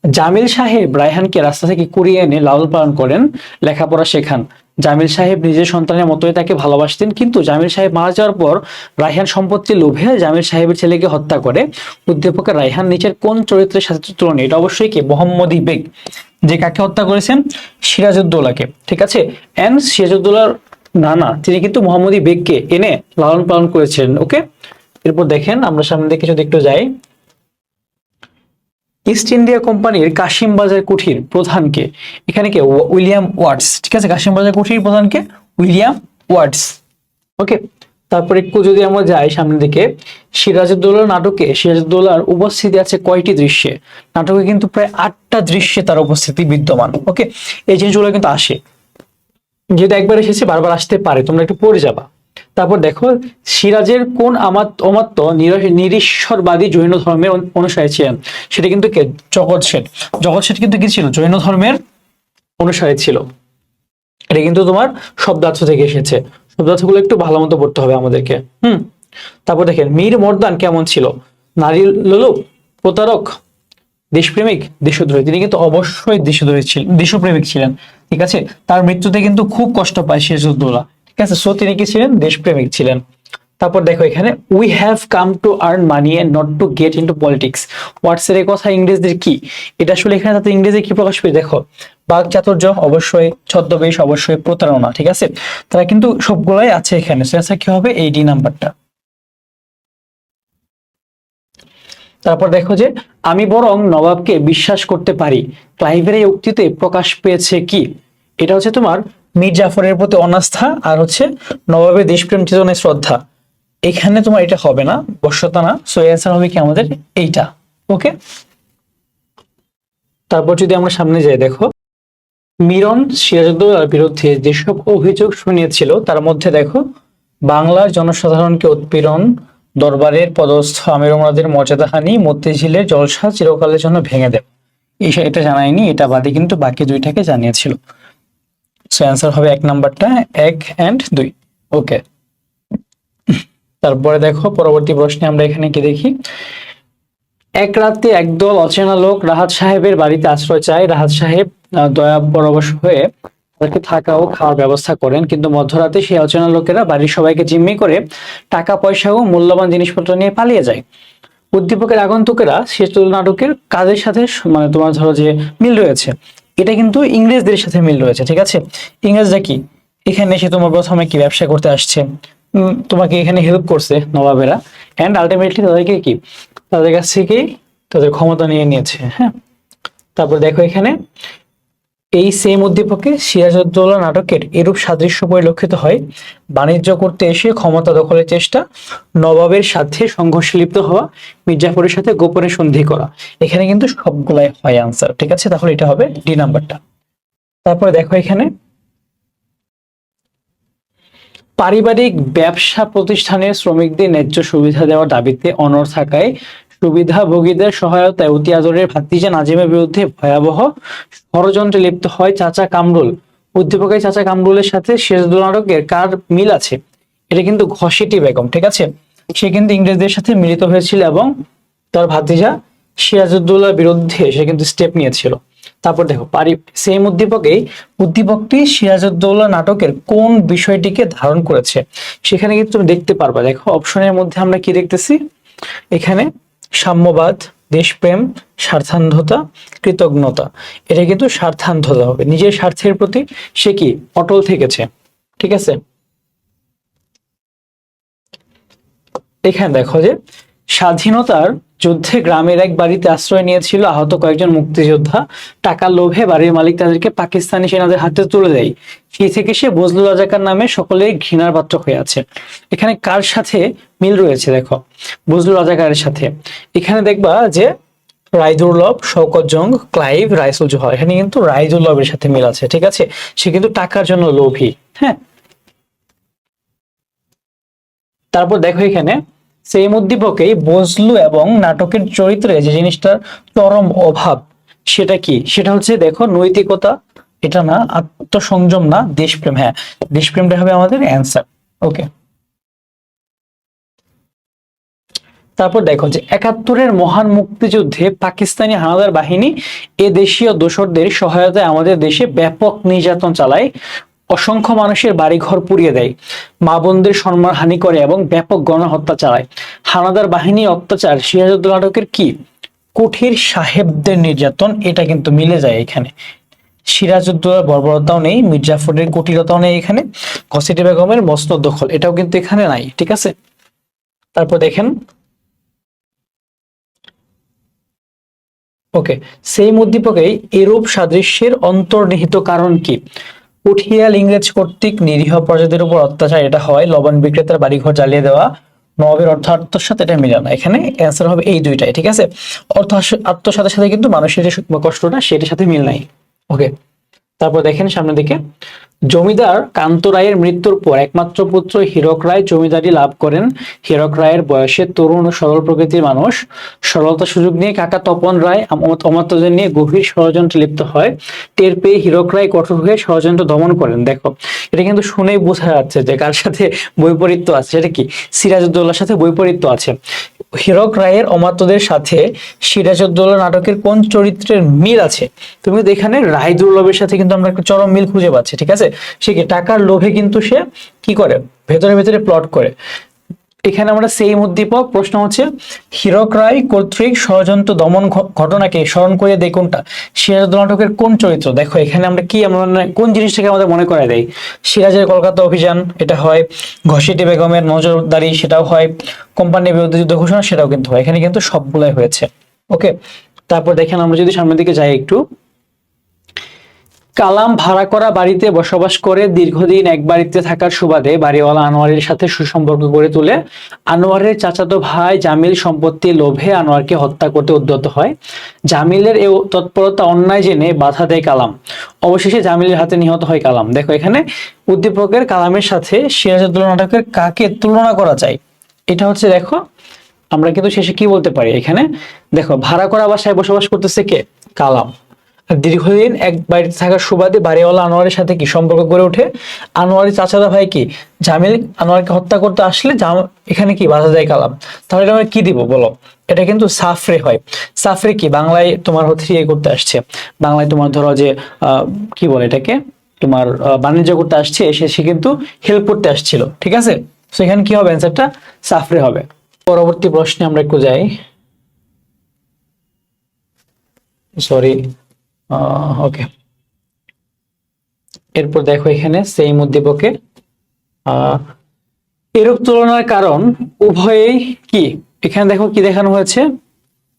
জামিল সাহেব রায়হানকে রাস্তা থেকে কুড়িয়ে এনে লালন পালন করেন, লেখাপড়া শেখান। জামিল সাহেব নিজের সন্তানের মতোই তাকে ভালোবাসতেন, কিন্তু জামিল সাহেব মারা যাওয়ার পর রায়হান সম্পত্তির লোভে জামিল সাহেবের ছেলেকে হত্যা করে। অধ্যাপক রায়হান নিচের কোন চরিত্রের সাথে তুলনা? এটা অবশ্যই কি মোহাম্মদী বেগ, যে কাকে হত্যা করেছেন? সিরাজউদ্দৌলাকে। ঠিক আছে, এন্ড সিরাজউদ্দৌলার নানা তিনি কিন্তু মোহাম্মদী বেগকে এনে লালন পালন করেছেন। ওকে, এরপর দেখেন আমরা সামনে দিকে যদি একটু যাই, ইস্ট ইন্ডিয়া কোম্পানির কাশিম বাজার কুঠির প্রধানকে? এখানে কে? William Watts. ঠিক আছে, কাশিম বাজার কুঠির প্রধানকে? William Watts. ওকে, তারপর একটু যদি আমরা যাই সামনের দিকে, সিরাজউদ্দৌলা নাটকে সিরাজউদ্দৌলার উপস্থিতি আছে কয়টি দৃশ্যে? নাটকে কিন্তু প্রায় 8টা দৃশ্যে তার উপস্থিতি বিদ্যমান। ওকে, এই জিনিসগুলো কিন্তু আসে, যেহেতু একবার এসেছে বারবার আসতে পারে, তোমরা একটু পড়ে যাবা। তারপর দেখো সিরাজের কোন অমাত্য নিরীশ্বরবাদী জৈন ধর্মের অনুসারী ছিলেন? সেটা কিন্তু কে? জগৎ শেঠ। জগৎ শেঠ কিন্তু কি ছিল? জৈন ধর্মের অনুসারী ছিল। এটা কিন্তু তোমার শব্দার্থ থেকে এসেছে, শব্দার্থগুলো একটু ভালো মতো পড়তে হবে আমাদেরকে। তারপর দেখেন মীর মর্দান কেমন ছিল? নারী লোলুপ, প্রতারক, দেশপ্রেমিক, দেশদ্রোহী? তিনি কিন্তু অবশ্যই দেশদ্রোহী ছিলেন, দেশপ্রেমিক ছিলেন। ঠিক আছে, তার মৃত্যুতে কিন্তু খুব কষ্ট পায় সিরাজউদ্দৌলা। ঠিক আছে, সো তিনি কি ছিলেন? দেশপ্রেমিক ছিলেন। তারপর দেখো এখানে we have come to earn money and not to get into politics. হোয়াটস এর কথা ইংরেজদের কি? এটা আসলে এখানে তাতে ইংরেজি কি প্রকাশ পেয়ে? দেখো বাকচাতুর্য অবশ্যই, ছদ্মবেশ অবশ্যই, প্রতারণা। ঠিক আছে, তারা কিন্তু সবগুলাই আছে এখানে। সেটা কি হবে? এই ডি নাম্বারটা। তারপর দেখো যে আমি বরং নবাবকে বিশ্বাস করতে পারি, ক্লাইভের এই উক্তিতে প্রকাশ পেয়েছে কি? এটা হচ্ছে তোমার মীর জাফরের প্রতি অনাস্থা, আর হচ্ছে নবাবের দেশপ্রেম চেতনায় শ্রদ্ধা। এখানে তোমার এটা হবে না, বশ্যতা না, সো অ্যান্সার হবে কি আমাদের এইটা। ওকে, তারপর যদি আমরা সামনে যাই, দেখো মিরন সিরাজউদ্দৌলার বিরুদ্ধে যেসব অভিযোগ শুনিয়েছিল তার মধ্যে দেখো বাংলার জনসাধারণকে উৎপীড়ন, দরবারের পদস্থ আমির ওমরাদের মর্যাদাহানি, মতিঝিলের জলসা চিরকালের জন্য ভেঙে দেব। এটা জানায়নি, এটা বাদে কিন্তু বাকি দুইটাকে জানিয়েছিল। সো অ্যান্সার হবে 1 নাম্বারটা, 1 and 2। ওকে, তারপরে দেখো পরবর্তী প্রশ্নে আমরা এখানে কি দেখি। এক রাতে একদল অচেনা লোক রাহাত সাহেবের বাড়িতে আশ্রয় চায়। রাহাত সাহেব দয়া পরবশ হয়ে তাদেরকে থাকা ও খাওয়ার ব্যবস্থা করেন, কিন্তু মধ্যরাতে সেই অচেনা লোকেরা বাড়ির সবাইকে জিম্মি করে টাকা পয়সা ও মূল্যবান জিনিসপত্র নিয়ে পালিয়ে যায়। উদ্দীপকের আগন্তুকেরা শেষ নাটকের কাজের সাথে মানে তোমার ধরো যে মিল রয়েছে, এটা কিন্তু ইংরেজদের সাথে মিল রয়েছে, ঠিক আছে। ইংরেজরা কি এখানে এসে তোমার প্রথমে কি ব্যবসা করতে আসছে, তোমাকে এখানে হেল্প করছে নবাবেরা, এন্ড আলটিমেটলি তাদেরকে কি তাদের কাছ থেকে তাদের ক্ষমতা নিয়ে নিয়েছে। হ্যাঁ, তারপর দেখো এখানে এই সেম উদ্দীপকে সিরাজউদ্দৌলা নাটকের এরূপ সাদৃশ্য পরিলক্ষিত হয়। বাণিজ্য করতে এসে ক্ষমতা দখলের চেষ্টা, নবাবের সাথে সংঘর্ষে লিপ্ত হওয়া, মির্জাফরের সাথে গোপনে সন্ধি করা। এখানে কিন্তু সবগুলাই হয় আনসার, ঠিক আছে। তাহলে এটা হবে ডি নাম্বারটা। তারপরে দেখো এখানে পারিবারিক ব্যবসা প্রতিষ্ঠানের শ্রমিকদের ন্যায্য সুবিধা দেওয়ার দাবিতে অনড় থাকায় সুবিধাভোগীদের সহায়তায় অতি আদরের ভাতিজা নাজিমের বিরুদ্ধে ভয়াবহ ষড়যন্ত্রে লিপ্ত হয় চাচা কামরুল। উদ্দীপকের চাচা কামরুলের সাথে সিরাজউদ্দৌলা নাটকের কার মিল আছে? এটা কিন্তু ঘসেটি বেগম, ঠিক আছে। সে কিন্তু ইংরেজদের সাথে মিলিত হয়েছিল এবং তার ভাতিজা সিরাজউদ্দৌলার বিরুদ্ধে সে কিন্তু স্টেপ নিয়েছিল। তারপর দেখো সেম উদ্দীপকটি সিরাজউদ্দৌলা নাটকের কোন বিষয়টিকে ধারণ করেছে, সেখানে কিন্তু তুমি দেখতে পারবা। দেখো অপশনের মধ্যে আমরা কি দেখতেছি, এখানে সাম্যবাদ, দেশপ্রেম, স্বার্থান্ধতা, কৃতজ্ঞতা। এটা কিন্তু স্বার্থান্ধতা হবে, নিজের স্বার্থের প্রতি সে কি অটল থেকেছে, ঠিক আছে। এখানে দেখো যে স্বাধীনতার যুদ্ধে গ্রামের এক বাড়িতে আশ্রয় নিয়েছিল আহত কয়েকজন মুক্তিযোদ্ধা। টাকার লোভে বাড়ির মালিক তাদেরকে পাকিস্তানি সেনাদের হাতে তুলে দেয়। সেই থেকে সে বজলুল রাজাকার নামে সকলেই ঘৃণার পাত্র হয়ে আছে। এখানে কার সাথে মিল রয়েছে দেখো, বজলুল রাজাকারের সাথে। এখানে দেখবা যে রায়দুর্লভ, শওকত জং, ক্লাইভ, রাইসুল জোহর, এখানে কিন্তু রায়দুর্লভের সাথে মিল আছে, ঠিক আছে। সে কিন্তু টাকার জন্য লোভী। হ্যাঁ, তারপর দেখো এখানে সেই উদ্দীপকেই বজলু এবং নাটকের চরিত্রে যে জিনিসটার চরম অভাব, সেটা কি? সেটা হচ্ছে দেখো নৈতিকতা, এটা না, আত্মসংযম না, দেশপ্রেম। হ্যাঁ, দেশপ্রেমটা হবে আমাদের অ্যান্সার। ওকে, তারপর দেখো যে 71-এর মহান মুক্তিযুদ্ধে পাকিস্তানি হানাদার বাহিনী এ দেশীয় দোসরদের সহায়তায় আমাদের দেশে ব্যাপক নির্যাতন চালায়, অসংখ্য মানুষের বাড়িঘর পুড়িয়ে দেয়, মা বোনদের সম্মান হানি করে এবং ব্যাপক গণহত্যা চালায়। হানাদার বাহিনীর অত্যাচার সিরাজউদ্দৌলা নাটকের কি? কুঠির সাহেবদের নির্যাতন। এটা কিন্তু মিলে যায় এখানে। সিরাজউদ্দৌলার বর্বরতাও নেই, মির্জাফরের কুটিলতাও নেই এখানে, ঘসেটি বেগমের মসনদ দখল এটাও কিন্তু এখানে নাই, ঠিক আছে। তারপর দেখেন ওকে, সেই উদ্দীপকেই এরূপ সাদৃশ্যের অন্তর্নিহিত কারণ কি? উঠিয়াল ইংরেজ কর্তৃক নিরীহ প্রজাদের উপর অত্যাচার, এটা হয়। লবণ বিক্রেতার বাড়িঘর জ্বালিয়ে দেওয়া, নবাবের অর্থ আত্মসাৎ, এটা মিলে না। এখানে অ্যান্সার হবে এই দুইটাই, ঠিক আছে। অর্থ আত্মসাতের সাথে কিন্তু মানুষের যে কষ্টটা সেটার সাথে মিল নাই। ওকে, তারপর দেখেন সামনের দিকে, জমিদার কান্ত রায়ের মৃত্যুর পর একমাত্র পুত্র হীরক রায় জমিদারি লাভ করেন। হীরক রায়ের বয়সে তরুণ ও সরল প্রকৃতির মানুষ। সরলতা সুযোগ নিয়ে কাকা তপন রায় অমাত্যদের নিয়ে গভীর ষড়যন্ত্রে লিপ্ত হয়। টের পেয়ে হীরক রায় কঠোর হয়ে ষড়যন্ত্র দমন করেন। দেখো এটা কিন্তু শুনেই বোঝা যাচ্ছে যে কার সাথে বৈপরীত্য আছে, সেটা কি? সিরাজউদ্দৌলার সাথে বৈপরীত্য আছে। হীরক রায়ের অমাত্যদের সাথে সিরাজউদ্দৌলা নাটকের কোন চরিত্রের মিল আছে? তুমি কিন্তু এখানে রায় দুর্লভের সাথে কিন্তু আমরা একটা চরম মিল খুঁজে পাচ্ছি, ঠিক আছে। সে কি টাকার লোভে কিন্তু সে কি করে, ভেতরে ভেতরে প্লট করে। এখানে আমরা সেই উদ্দীপক, প্রশ্ন হচ্ছে হীরক রায় কর্তৃক ষড়যন্ত্র দমন ঘটনাকে স্মরণ করে দেয় কোনটা? সিরাজউদ্দৌলা নাটকের কোন চরিত্র? দেখো এখানে আমরা কি, আমরা কোন জিনিসটাকে আমাদের মনে করায় দেয়? সিরাজের কলকাতা অভিযান, এটা হয়। ঘসেটি বেগমের নজরদারি, সেটাও হয়। কোম্পানির বিরুদ্ধে যুদ্ধ ঘোষণা, সেটাও কিন্তু হয়। এখানে কিন্তু সবগুলাই হয়েছে। ওকে, তারপর দেখেন আমরা যদি সামনের দিকে যাই একটু, কালাম ভাড়া করা বাড়িতে বসবাস করে দীর্ঘদিন এক বাড়িতে থাকার সুবাদে বাড়িওয়ালা আনোয়ারের সাথে সুসম্পর্ক গড়ে তোলে। আনোয়ারের চাচাতো ভাই জামিল সম্পত্তির লোভে আনোয়ারকে হত্যা করতে উদ্যত হয়। জামিলের এই তৎপরতা অন্যায় জেনে বাধা দেয় কালাম। অবশেষে জামিলের হাতে নিহত হয় কালাম। দেখো এখানে উদ্দীপকের কালামের সাথে সিরাজউদ্দৌলা নাটকের কাকে তুলনা করা যায়? এটা হচ্ছে দেখো, আমরা কিন্তু শেষে কি বলতে পারি এখানে, দেখো ভাড়া করা বাসায় বসবাস করতেছে কে, কালাম। আর দীর্ঘদিন এক বাড়িতে থাকার সুবাদে বাড়িওয়ালা আনোয়ারের সাথে কি সম্পর্ক গড়ে ওঠে, আনোয়ারের চাচাতো ভাই কি জামিল আনোয়ারকে হত্যা করতে আসলে এখানে কি বাধা দেয় কালাম। তাহলে আমরা কি দিব বলো, এটা কিন্তু সাফরে হয়। সাফরে কি বাংলায় তোমার হচ্ছে ইয়ে করতে আসছে, বাংলায় তোমার ধরো যে কি বলে এটাকে, তোমার বাণিজ্য করতে আসছে, এসে সে কিন্তু হেল্প করতে আসছিল, ঠিক আছে। তো এখানে কি হবে, অ্যান্সারটা সাফরে হবে। পরবর্তী প্রশ্নে আমরা একটু যাই, সরি, ওকে। এরপর দেখো এখানে সেই উদ্দীপকে এরূপ তুলনার কারণ উভয়েই কি, এখানে দেখো কি দেখানো হয়েছে,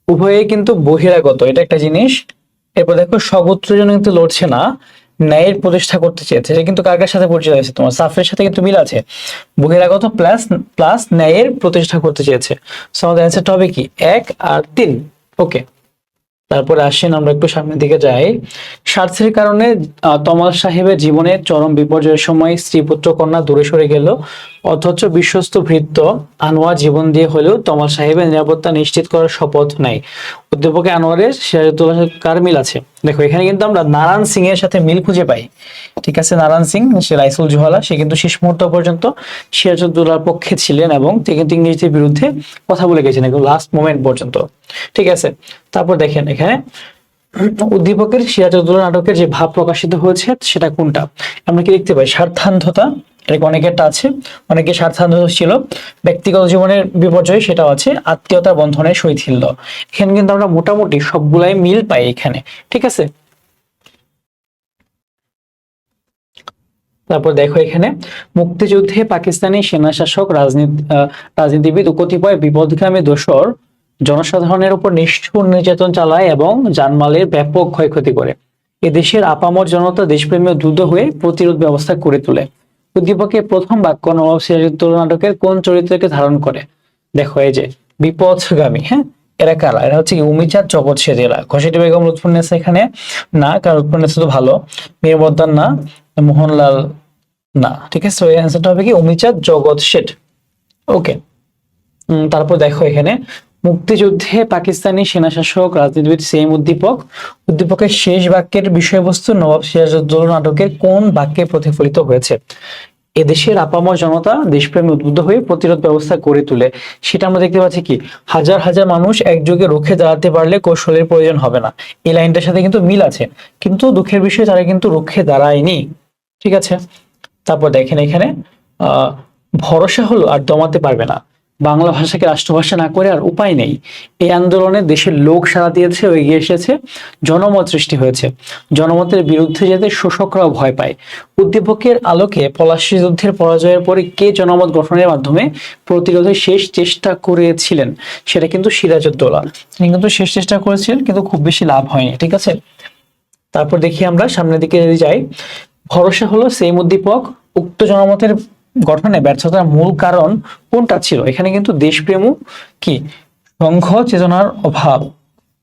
উভয়েই কিন্তু বহিরাগত, এটা একটা জিনিস। এরপর দেখো স্বগোত্রের জন্য কিন্তু লড়ছে না, ন্যায়ের প্রতিষ্ঠা করতে চেয়েছে, এটা কিন্তু কার কার সাথে পরিচয় আছে, তোমার সাফের সাথে কিন্তু মিল আছে, বহিরাগত প্লাস প্লাস ন্যায়ের প্রতিষ্ঠা করতে চেয়েছে। সো আমাদের অ্যান্সারটা হবে কি 1 আর 3। ওকে, তারপরে আসেন আমরা একটু সামনের দিকে যাই। স্বার্থের কারণে তমাল সাহেবের জীবনে চরম বিপর্যয়ের সময় স্ত্রী পুত্র কন্যা দূরে সরে গেল, অথচ বিশ্বস্ত ভৃত্য আনোয়ার জীবন দিয়ে হলেও তমাল সাহেবের নিরাপত্তা নিশ্চিত করার শপথ নেয়। অধ্যাপক আনোয়ারের সিরাজউদ্দৌলার সাথে কার মিল আছে, দেখো এখানে কিন্তু আমরা নারায়ণ সিং এর সাথে মিল খুঁজে পাই, ঠিক আছে। নারায়ণ সিং সে রাইসুল জোহালা, সে কিন্তু শেষ মুহূর্ত পর্যন্ত সিরাজউদ্দৌলার পক্ষে ছিলেন এবং তিনি কিন্তু ইংরেজদের বিরুদ্ধে কথা বলে গেছেন একদম লাস্ট মোমেন্ট পর্যন্ত, ঠিক আছে। তারপর দেখেন এখানে উদ্দীপকের সিরাজউদ্দৌলা নাটকের যে ভাব প্রকাশিত হয়েছে সেটা কোনটা, আমরা কি দেখতে পাই স্বার্থান্ধতা, এটা অনেকেরটা আছে, অনেকে স্বার্থান্ধ ছিল, ব্যক্তিগত জীবনের বিপর্যয় সেটাও আছে, আত্মীয়তার বন্ধনের শৈথিল্য, এখানে কিন্তু আমরা মোটামুটি সবগুলাই মিল পাই এখানে, ঠিক আছে। তারপর দেখো এখানে মুক্তিযুদ্ধে পাকিস্তানি সেনা শাসক রাজনীতিবিদ ও কতিপয় বিপদগামী দোসর জনসাধারণের উপর নিষ্ঠুর নির্যাতন চালায় এবং জানমালের ব্যাপক ক্ষয়ক্ষতি করে। এদেশের আপামর জনতা দেশপ্রেমে উদ্বুদ্ধ হয়ে প্রতিরোধ ব্যবস্থা করে তোলে। উদ্দীপকের প্রথম বাক্য নবাব সিরাজউদ্দৌলা নাটকের কোন চরিত্রকে ধারণ করে, দেখো এই যে বিপথগামী, হ্যাঁ, এরা কারা, এরা হচ্ছে কি উমিচাঁদ জগৎ সেজেরা, ঘসেটি বেগম লুৎফুন্নেসা এখানে না, কারণ লুৎফুন্নেসা তো ভালো, মীরবদ্দার না, মোহনলাল না, ঠিক আছে। এই অ্যান্সারটা হবে কি উমিচাঁদ জগৎ শেঠ। ওকে, তারপর দেখো এখানে মুক্তিযুদ্ধে পাকিস্তানি সেনাশাসক রাজনীতিবিদ সেইম উদ্দীপকের শেষ বাক্যের বিষয়বস্তু নবাব সিরাজউদ্দৌলা নাটকের কোন বাক্যে প্রতিফলিত হয়েছে, এদেশের আপামর জনতা দেশপ্রেমে উদ্বুদ্ধ হয়ে প্রতিরোধ ব্যবস্থা গড়ে তোলে, সেটা আমরা দেখতে পাচ্ছি কি হাজার হাজার মানুষ একযোগে রুখে দাঁড়াতে পারলে কৌশলের প্রয়োজন হবে না, এই লাইনটার সাথে কিন্তু মিল আছে, কিন্তু দুঃখের বিষয় তারা কিন্তু রুখে দাঁড়ায়নি, ঠিক আছে। তারপর দেখেন এখানে ভরসা হলো আর দমাতে পারবে না, বাংলা ভাষাকে রাষ্ট্রভাষা না করে আর উপায় নেই, এই আন্দোলনে দেশের লোক সাড়া দিয়েছে, এগিয়ে এসেছে, জনমত সৃষ্টি হয়েছে, জনমতের বিরুদ্ধে যেতে শোষকরাও ভয় পায়। উদ্দীপকের আলোকে পলাশী যুদ্ধের পরাজয়ের পরে কে জনমত গঠনের মাধ্যমে প্রতিরোধের শেষ চেষ্টা করেছিলেন, সেটা কিন্তু সিরাজউদ্দৌলা, তিনি কিন্তু শেষ চেষ্টা করেছিলেন কিন্তু খুব বেশি লাভ হয়নি, ঠিক আছে। তারপর দেখি আমরা সামনের দিকে যদি যাই, ভরসা হলো সেইম উদ্দীপক উক্ত জনমতের গঠনে ব্যর্থতার মূল কারণ কোনটা ছিল, এখানে কিন্তু দেশপ্রেম কি সংঘ চেতনার অভাব,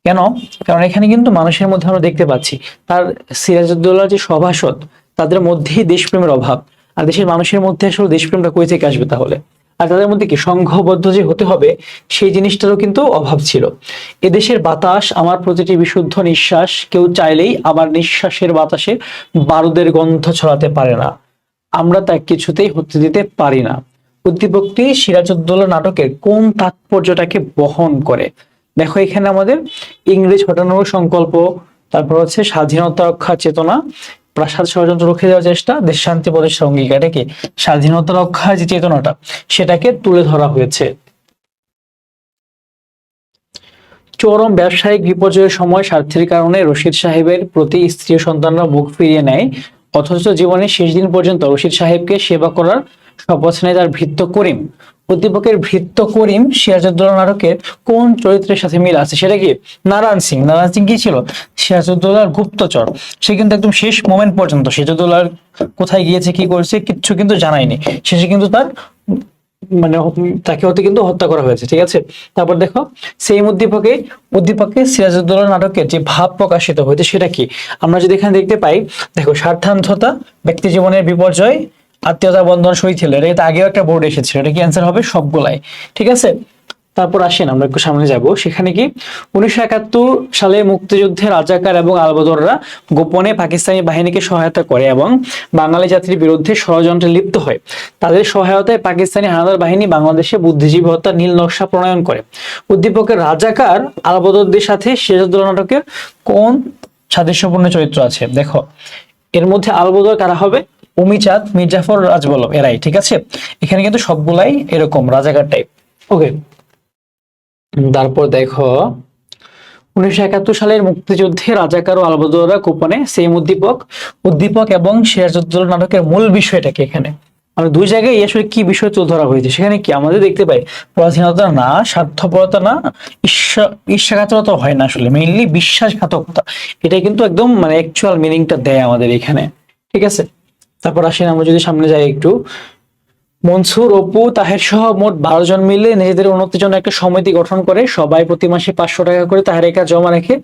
কেন, কারণ এখানে কিন্তু মানুষের মধ্যে আমরা দেখতে পাচ্ছি তার সিরাজউদ্দৌলার যে সভাসদ তাদের মধ্যেই দেশপ্রেমের অভাব, আর দেশের মানুষের মধ্যে আসলে দেশপ্রেমটা কই থেকে আসবে তাহলে, আর তাদের মধ্যে কি সংঘবদ্ধ যে হতে হবে সেই জিনিসটারও কিন্তু অভাব ছিল। এদেশের বাতাস আমার প্রতিটি বিশুদ্ধ নিঃশ্বাস, কেউ চাইলেই আমার নিঃশ্বাসের বাতাসে বারুদের গন্ধ ছড়াতে পারে না, আমরা তা কিছুতেই হতে দিতে পারি না। উদ্দীপকটি সিরাজউদ্দৌলা নাটকের কোন তাৎপর্যটাকে বহন করে, দেখো এখানে আমাদের ইংরেজ হটানোর সংকল্প, তারপর হচ্ছে স্বাধীনতা রক্ষার চেতনা, প্রাসাদ ষড়যন্ত্র রুখে দেওয়ার চেষ্টা, দেশ শান্তি প্রতিষ্ঠার অঙ্গীকার, এটা কি স্বাধীনতা রক্ষার যে চেতনাটা সেটাকে তুলে ধরা হয়েছে। চরম ব্যবসায়িক বিপর্যয়ের সময় স্বার্থের কারণে রশিদ সাহেবের প্রতি স্ত্রী সন্তানরা মুখ ফিরিয়ে নেয়, অথচ জীবনের শেষ দিন পর্যন্ত রশিদ সাহেবকে সেবা করার শপথ নেয় তার ভৃত্য করিম। উদ্দীপকের ভৃত্য করিম সিরাজউদ্দৌলা নাটকের কোন চরিত্রের সাথে মিল আছে, সেটা কি নারায়ণ সিং। নারায়ণ সিং কি ছিল সিরাজউদ্দৌলার গুপ্তচর, সে কিন্তু একদম শেষ মোমেন্ট পর্যন্ত সিরাজউদ্দৌলার কোথায় গিয়েছে কি করেছে কিচ্ছু কিন্তু জানায়নি, শেষে কিন্তু তার মানে তাকে হতে কিন্তু হত্যা করা হয়েছে, ঠিক আছে। তারপর দেখো সেই উদ্দীপকে সিরাজউদ্দৌলা নাটকের যে ভাব প্রকাশিত হয়েছে সেটা কি, আমরা যদি এখানে দেখতে পাই, দেখো স্বার্থান্ধতা, ব্যক্তি জীবনের বিপর্যয়, আত্মীয়তা বন্ধন সই ছিল, এটা কিন্তু আগেও একটা বোর্ড এসেছিল, এটা কি অ্যান্সার হবে সবগুলাই। ঠিক আছে, তারপর আসেন আমরা একটু সামনে যাব, সেখানে কি 1971 সালে মুক্তিযুদ্ধে রাজাকার এবং আলবদররা গোপনে পাকিস্তানি বাহিনীকে সহায়তা করে এবং বাঙালি জাতির বিরুদ্ধে ষড়যন্ত্রে লিপ্ত হয়। তাদের সহায়তায় পাকিস্তানি হানাদার বাহিনী বাংলাদেশে বুদ্ধিজীবী হত্যার নীল নকশা প্রণয়ন করে। উদ্দীপকের রাজাকার আলবদরদের সাথে সিরাজউদ্দৌলা নাটকের কোন সাদৃশ্যপূর্ণ চরিত্র আছে? দেখো এর মধ্যে আলবদর কারা হবে? অমিচাঁদ, মির্জাফর, রাজবল্লভ, এরাই। ঠিক আছে, এখানে কিন্তু সবগুলাই এরকম রাজাকার টাইপ। ওকে, তারপর দেখো 1971 সালের মুক্তিযুদ্ধে রাজাকার ও আলবদররা গোপনে সেম উদ্দীপক এবং সিরাজউদ্দৌলা নাটকের মূল বিষয়টা কি? এখানে আমরা দুই জায়গায় আসলে কি বিষয় তুলে ধরা হয়েছে, সেখানে কি আমাদের দেখতে পাই পরাধীনতা না, স্বার্থপরতা না, ঈর্ষাঘাতকতা হয় না, আসলে মেইনলি বিশ্বাসঘাতকতা। এটা কিন্তু একদম মানে অ্যাকচুয়াল মিনিংটা দেয় আমাদের এখানে। ঠিক আছে, তারপর আসেন আমরা যদি সামনে যাই একটু, মনসুর, অপু, তাহের সহ মোট 12 জন মিলে নিজেদের উন্নতির জন্য একটা সমিতি গঠন করে। সবাই প্রতি মাসে 500 টাকা করে তাহেরের কাছে জমা রেখে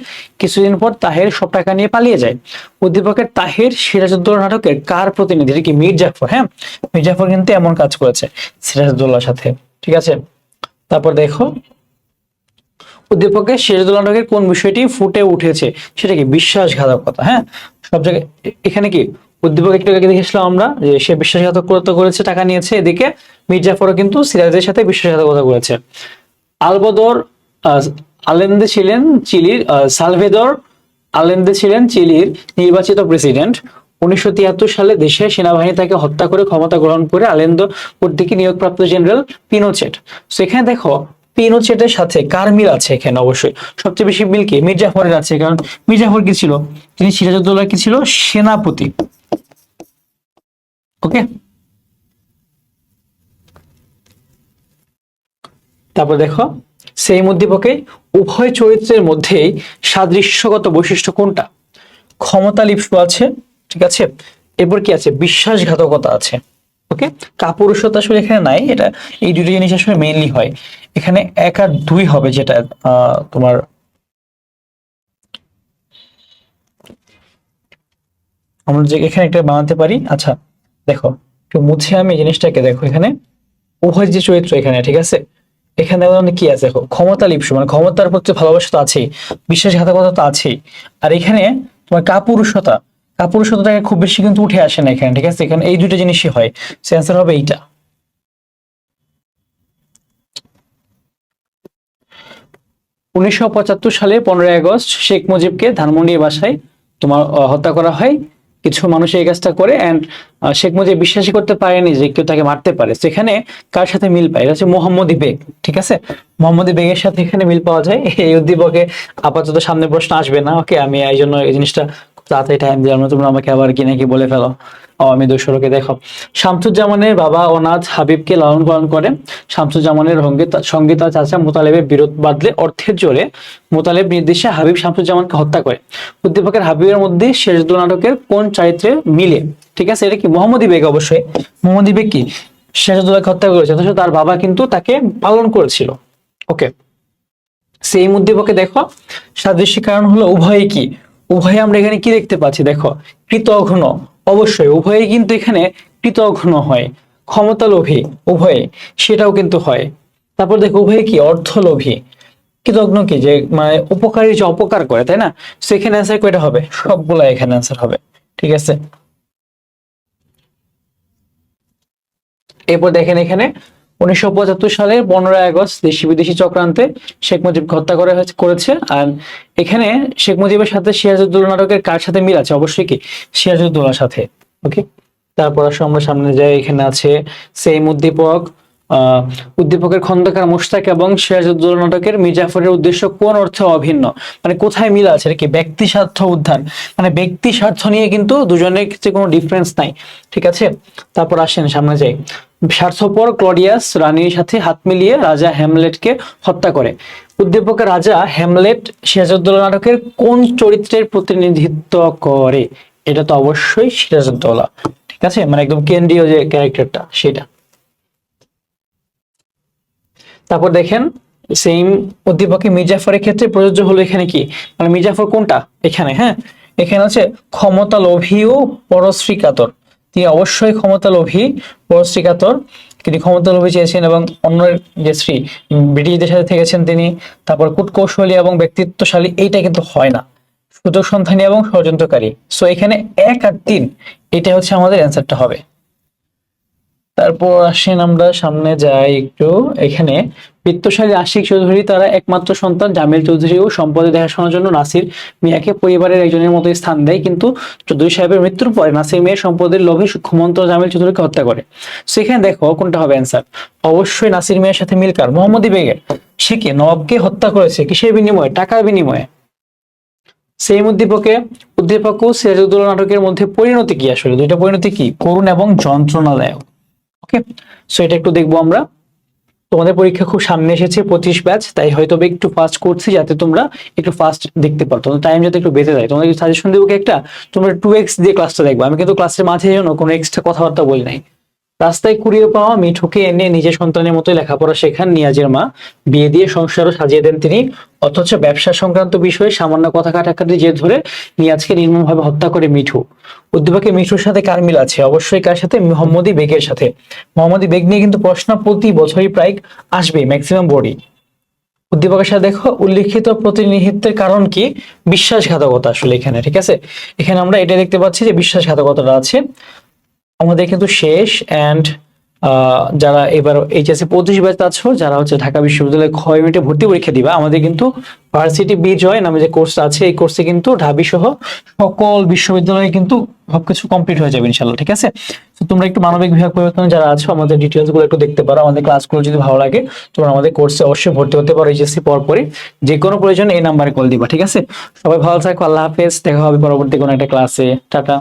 কিছুদিন পর তাহের সব টাকা নিয়ে পালিয়ে যায়। উদ্দীপকের তাহের সিরাজউদ্দৌলা নাটকের কার প্রতিনিধি? এটা কি মীর জাফর। হ্যাঁ, মীর জাফর কিন্তু এমন কাজ করেছে সিরাজউদ্দৌলার সাথে। ঠিক আছে, তারপর দেখো উদ্দীপকের সিরাজউদ্দৌলা নাটকের কোন বিষয়টি ফুটে উঠেছে? সেটা কি? বিশ্বাসঘাতকতা। হ্যাঁ, সব জায়গায় এখানে কি উদ্দীপক একটু আগে দেখেছিলাম আমরা যে সে বিশ্বাসঘাতকতা করেছে, টাকা নিয়েছে। এদিকে মির্জাফরও কিন্তু সিরাজের সাথে বিশ্বাসঘাতকতা করেছে। আলবদর আলেন্দে ছিলেন চিলির সালভেদর আলেন্দে ছিলেন চিলির নির্বাচিত প্রেসিডেন্ট। 1973 সালে দেশের সেনাবাহিনী তাকে হত্যা করে ক্ষমতা গ্রহণ করে আলেন্দো কর্তৃক নিয়োগপ্রাপ্ত জেনারেল পিনোচেট। সেখানে দেখো পিনোচেটের সাথে কার মিল আছে? এখানে অবশ্যই সবচেয়ে বেশি মিল কি? মির্জাফরের আছে, কারণ মির্জাফর কি ছিল? তিনি সিরাজউদ্দৌলা কি ছিল? সেনাপতি। ওকে, তারপর দেখো সেই উদ্দীপকে উভয় চরিত্রের মধ্যেই সাদৃশ্যগত বৈশিষ্ট্য কোনটা? ক্ষমতা লিপ্স আছে, ঠিক আছে, এরপর কি আছে? বিশ্বাসঘাতকতা আছে। ওকে, কাপুরুষতা আসলে এখানে নাই, এটা এই দুটো জিনিস আসলে মেইনলি হয় এখানে। 1 আর 2 হবে, যেটা তোমার আমরা যে এখানে একটা বানাতে পারি। আচ্ছা দেখো একটু মুছে আমি এই জিনিসটাকে, দেখো এখানে উভয় যে চরিত্র এখানে, ঠিক আছে, এখানে কি আছে? দেখো ক্ষমতা লিপ্স মানে ক্ষমতার প্রতি ভালোবাসা তো আছেই, বিশ্বাসঘাতকতা তো আছেই, আর এখানে তোমার কাপুরুষতাটাকে খুব বেশি কিন্তু উঠে আসে না এখানে। ঠিক আছে, এখানে এই দুটো জিনিসই হয়, অ্যান্সার হবে এইটা। 1975 সালে 15ই আগস্ট শেখ মুজিবকে ধানমন্ডির বাসায় তোমার হত্যা করা হয়। কিছু মানুষ এই কাজটা করে, এন্ড শেখ মুজিব বিশ্বাসই করতে পারেনি যে কেউ তাকে মারতে পারে। সেখানে কার সাথে মিল পায়? এটা হচ্ছে মোহাম্মদী বেগ। ঠিক আছে, মোহাম্মদী বেগের সাথে এখানে মিল পাওয়া যায়। এই উদ্দীপকে আপাতত সামনে প্রশ্ন আসবে না। ওকে, আমি এই জন্য এই জিনিসটা তাড়াতাড়ি টাইম দিলাম না, তোমরা আমাকে আবার কি নাকি বলে ফেলো আমি দোসরকে। দেখো শামসুজ্জামানের বাবা অনাথ হাবিবকে লালন পালন করেন। শামসুজ্জামানের সঙ্গে তার চাচা মোতালেবের বিরোধ বাঁধলে অর্থের জোরে মোতালেব নির্দেশে হাবিব শামসুজ্জামানকে হত্যা করে। উদ্দীপকের হাবিবের মধ্যে সিরাজউদ্দৌলা নাটকের কোন চরিত্রে মিলে? ঠিক আছে, এটা কি? মোহাম্মদী বেগ। অবশ্যই মোহাম্মদী বেগ কি সিরাজউদ্দৌলাকে হত্যা করেছে, অথচ তার বাবা কিন্তু তাকে পালন করেছিল। ওকে, সেই উদ্দীপকে দেখো সাদৃশ্যের কারণ হলো উভয়ে কি? উভয়ে আমরা এখানে কি দেখতে পাচ্ছি? দেখো কৃতঘ্ন, অবশ্যই উভয়ে কিন্তু এখানে কৃতঘ্ন হয়। ক্ষমতালোভী উভয়ে, সেটাও কিন্তু হয়। তারপর দেখো উভয়ে কি? অর্থলোভী। কৃতঘ্ন কি? যে মানে উপকারী, যে অপকার করে, তাই না? সেখানে অ্যান্সার কয়টা হবে? সবগুলা এখানে অ্যান্সার হবে। ঠিক আছে, এরপর দেখেন এখানে 1975 সালের 15ই আগস্ট দেশি বিদেশি চক্রান্তে শেখ মুজিবকে হত্যা করেছে। আর এখানে শেখ মুজিবের সাথে সিরাজউদ্দৌলা নাটকের কার সাথে মিল আছে? অবশ্যই কি সিরাজউদ্দৌলার সাথে। ওকে, তারপর আসো আমরা সামনে যাই। এখানে আছে সেম উদ্দীপকের খন্দকার মোশতাক এবং সিরাজউদ্দৌলা নাটকের মির্জাফরের উদ্দেশ্য কোন অর্থে অভিন্ন? মানে কোথায় মিল আছে? এটা কি ব্যক্তি স্বার্থ উদ্ধার, মানে ব্যক্তি স্বার্থ নিয়ে কিন্তু দুজনের ক্ষেত্রে কোনো ডিফারেন্স নাই। ঠিক আছে, তারপর আসেন সামনে যাই। স্বার্থপর ক্লডিয়াস রানীর সাথে হাত মিলিয়ে রাজা হ্যামলেটকে হত্যা করে। উদ্দীপকের রাজা হ্যামলেট সিরাজউদ্দৌলা নাটকের কোন চরিত্রের প্রতিনিধিত্ব করে? এটা তো অবশ্যই সিরাজউদ্দৌলা। ঠিক আছে, মানে একদম কেন্দ্রীয় যে ক্যারেক্টারটা সেটা। তারপর দেখেন সেম উদ্দীপকে মির্জাফরের ক্ষেত্রে প্রযোজ্য হলো এখানে কি? মানে মির্জাফর কোনটা এখানে? হ্যাঁ, এখানে আছে ক্ষমতা লোভী ও পরশ্রী কাতর। তিনি অবশ্যই ক্ষমতালোভী, পরশ্রীকাতর, তিনি ক্ষমতালোভী চেয়েছেন এবং অন্যের যে শ্রী ব্রিটিশদের সাথে থেকেছেন তিনি, তারপর কূটকৌশলী এবং ব্যক্তিত্বশালী, এইটা কিন্তু হয় না, সুযোগ সন্ধানী এবং ষড়যন্ত্রকারী। সো এখানে 1 আর 3 এটা হচ্ছে আমাদের অ্যান্সারটা হবে। তারপর আসেন আমরা সামনে যাই একটু। এখানে বিত্তশালী আশিক চৌধুরী তারা একমাত্র সন্তান জামিল চৌধুরী ও সম্পদে দেখাশোনার জন্য নাসির মিয়াকে পরিবারের একজনের মতো স্থান দেয়, কিন্তু চৌধুরী সাহেবের মৃত্যুর পরে নাসির মিয়ার সম্পদের লোভে সূক্ষ্মমন্ত্র জামিল চৌধুরীকে হত্যা করে। সেখানে দেখো কোনটা হবে অ্যান্সার। অবশ্যই নাসির মিয়ার সাথে মিলকার মোহাম্মদী বেগের, সে কি নবাবকে হত্যা করেছে কিসের বিনিময়ে? টাকার বিনিময়ে। সেই উদ্দীপক ও সিরাজউদ্দৌলা নাটকের মধ্যে পরিণতি কি? আসলে দুইটা পরিণতি কি? করুণ এবং যন্ত্রণাদায়ক। ওকে, সো এটা একটু দেখবো আমরা। তোমাদের পরীক্ষা খুব সামনে এসেছে, 25 ব্যাচ, তাই হয়তো একটু ফাস্ট করছি যাতে তোমরা একটু ফাস্ট দেখতে পারো, তোমাদের টাইম যাতে একটু বেঁচে যায়। তোমাদের সাজেশন দেবো কি একটা, তোমরা 2x দিয়ে ক্লাসটা দেখবো। আমি কিন্তু ক্লাসের মাঝে যেন কোনো এক্সট্রা কথাবার্তা বলি নাই। রাস্তায় কুড়িয়ে পাওয়া মিঠুকে এনে নিজের সন্তানের মতোই লেখাপড়া শেখান নিয়াজের মা, বিয়ে দিয়ে সংসারও সাজিয়ে দেন তিনি। অথচ ব্যবসা সংক্রান্ত বিষয়ে সামান্য কথা কাটাকাটি জের ধরে নিয়াজকে নির্মমভাবে হত্যা করে মিঠু। উদ্দীপকে মিঠুর সাথে কার মিল আছে? অবশ্যই কার সাথে? মোহাম্মদী বেগের সাথে। মোহাম্মদী বেগ নিয়ে কিন্তু প্রশ্ন প্রতি বছরই প্রায় আসবে, ম্যাক্সিমাম বোর্ডই। উদ্দীপকের সাথে দেখো উল্লিখিত প্রতিনিধিত্বের কারণ কি? বিশ্বাসঘাতকতা। আসলে এখানে ঠিক আছে, এখানে আমরা এটা দেখতে পাচ্ছি যে বিশ্বাসঘাতকতাটা আছে আমাদের কিন্তু শেষ। এন্ড যারা এবার এইচএসসি 25 ব্যাচ আছো, যারা হচ্ছে ঢাকা বিশ্ববিদ্যালয়ে খ ইউনিটে ভর্তি পরীক্ষা দিবা, আমাদের কিন্তু ভার্সিটি বিজয় নামে যে কোর্স আছে, এই কোর্সে কিন্তু ঢাবি সহ সকল বিশ্ববিদ্যালয়ে কিন্তু সবকিছু কমপ্লিট হয়ে যাবে ইনশাল্লাহ। ঠিক আছে, তো তোমরা একটু মানবিক বিভাগ পরিবর্তনে যারা আছো আমাদের ডিটেলস গুলো একটু দেখতে পারো। আমাদের ক্লাসগুলো যদি ভালো লাগে তোমরা আমাদের কোর্সে অবশ্যই ভর্তি হতে পারো। এইচএসসি পরপরই যে কোনো প্রয়োজনে এই নাম্বারে কল দিবা। ঠিক আছে, সবাই ভালো থাকো, আল্লাহ হাফেজ, দেখা হবে পরবর্তী কোনো একটা ক্লাসে। টাটা।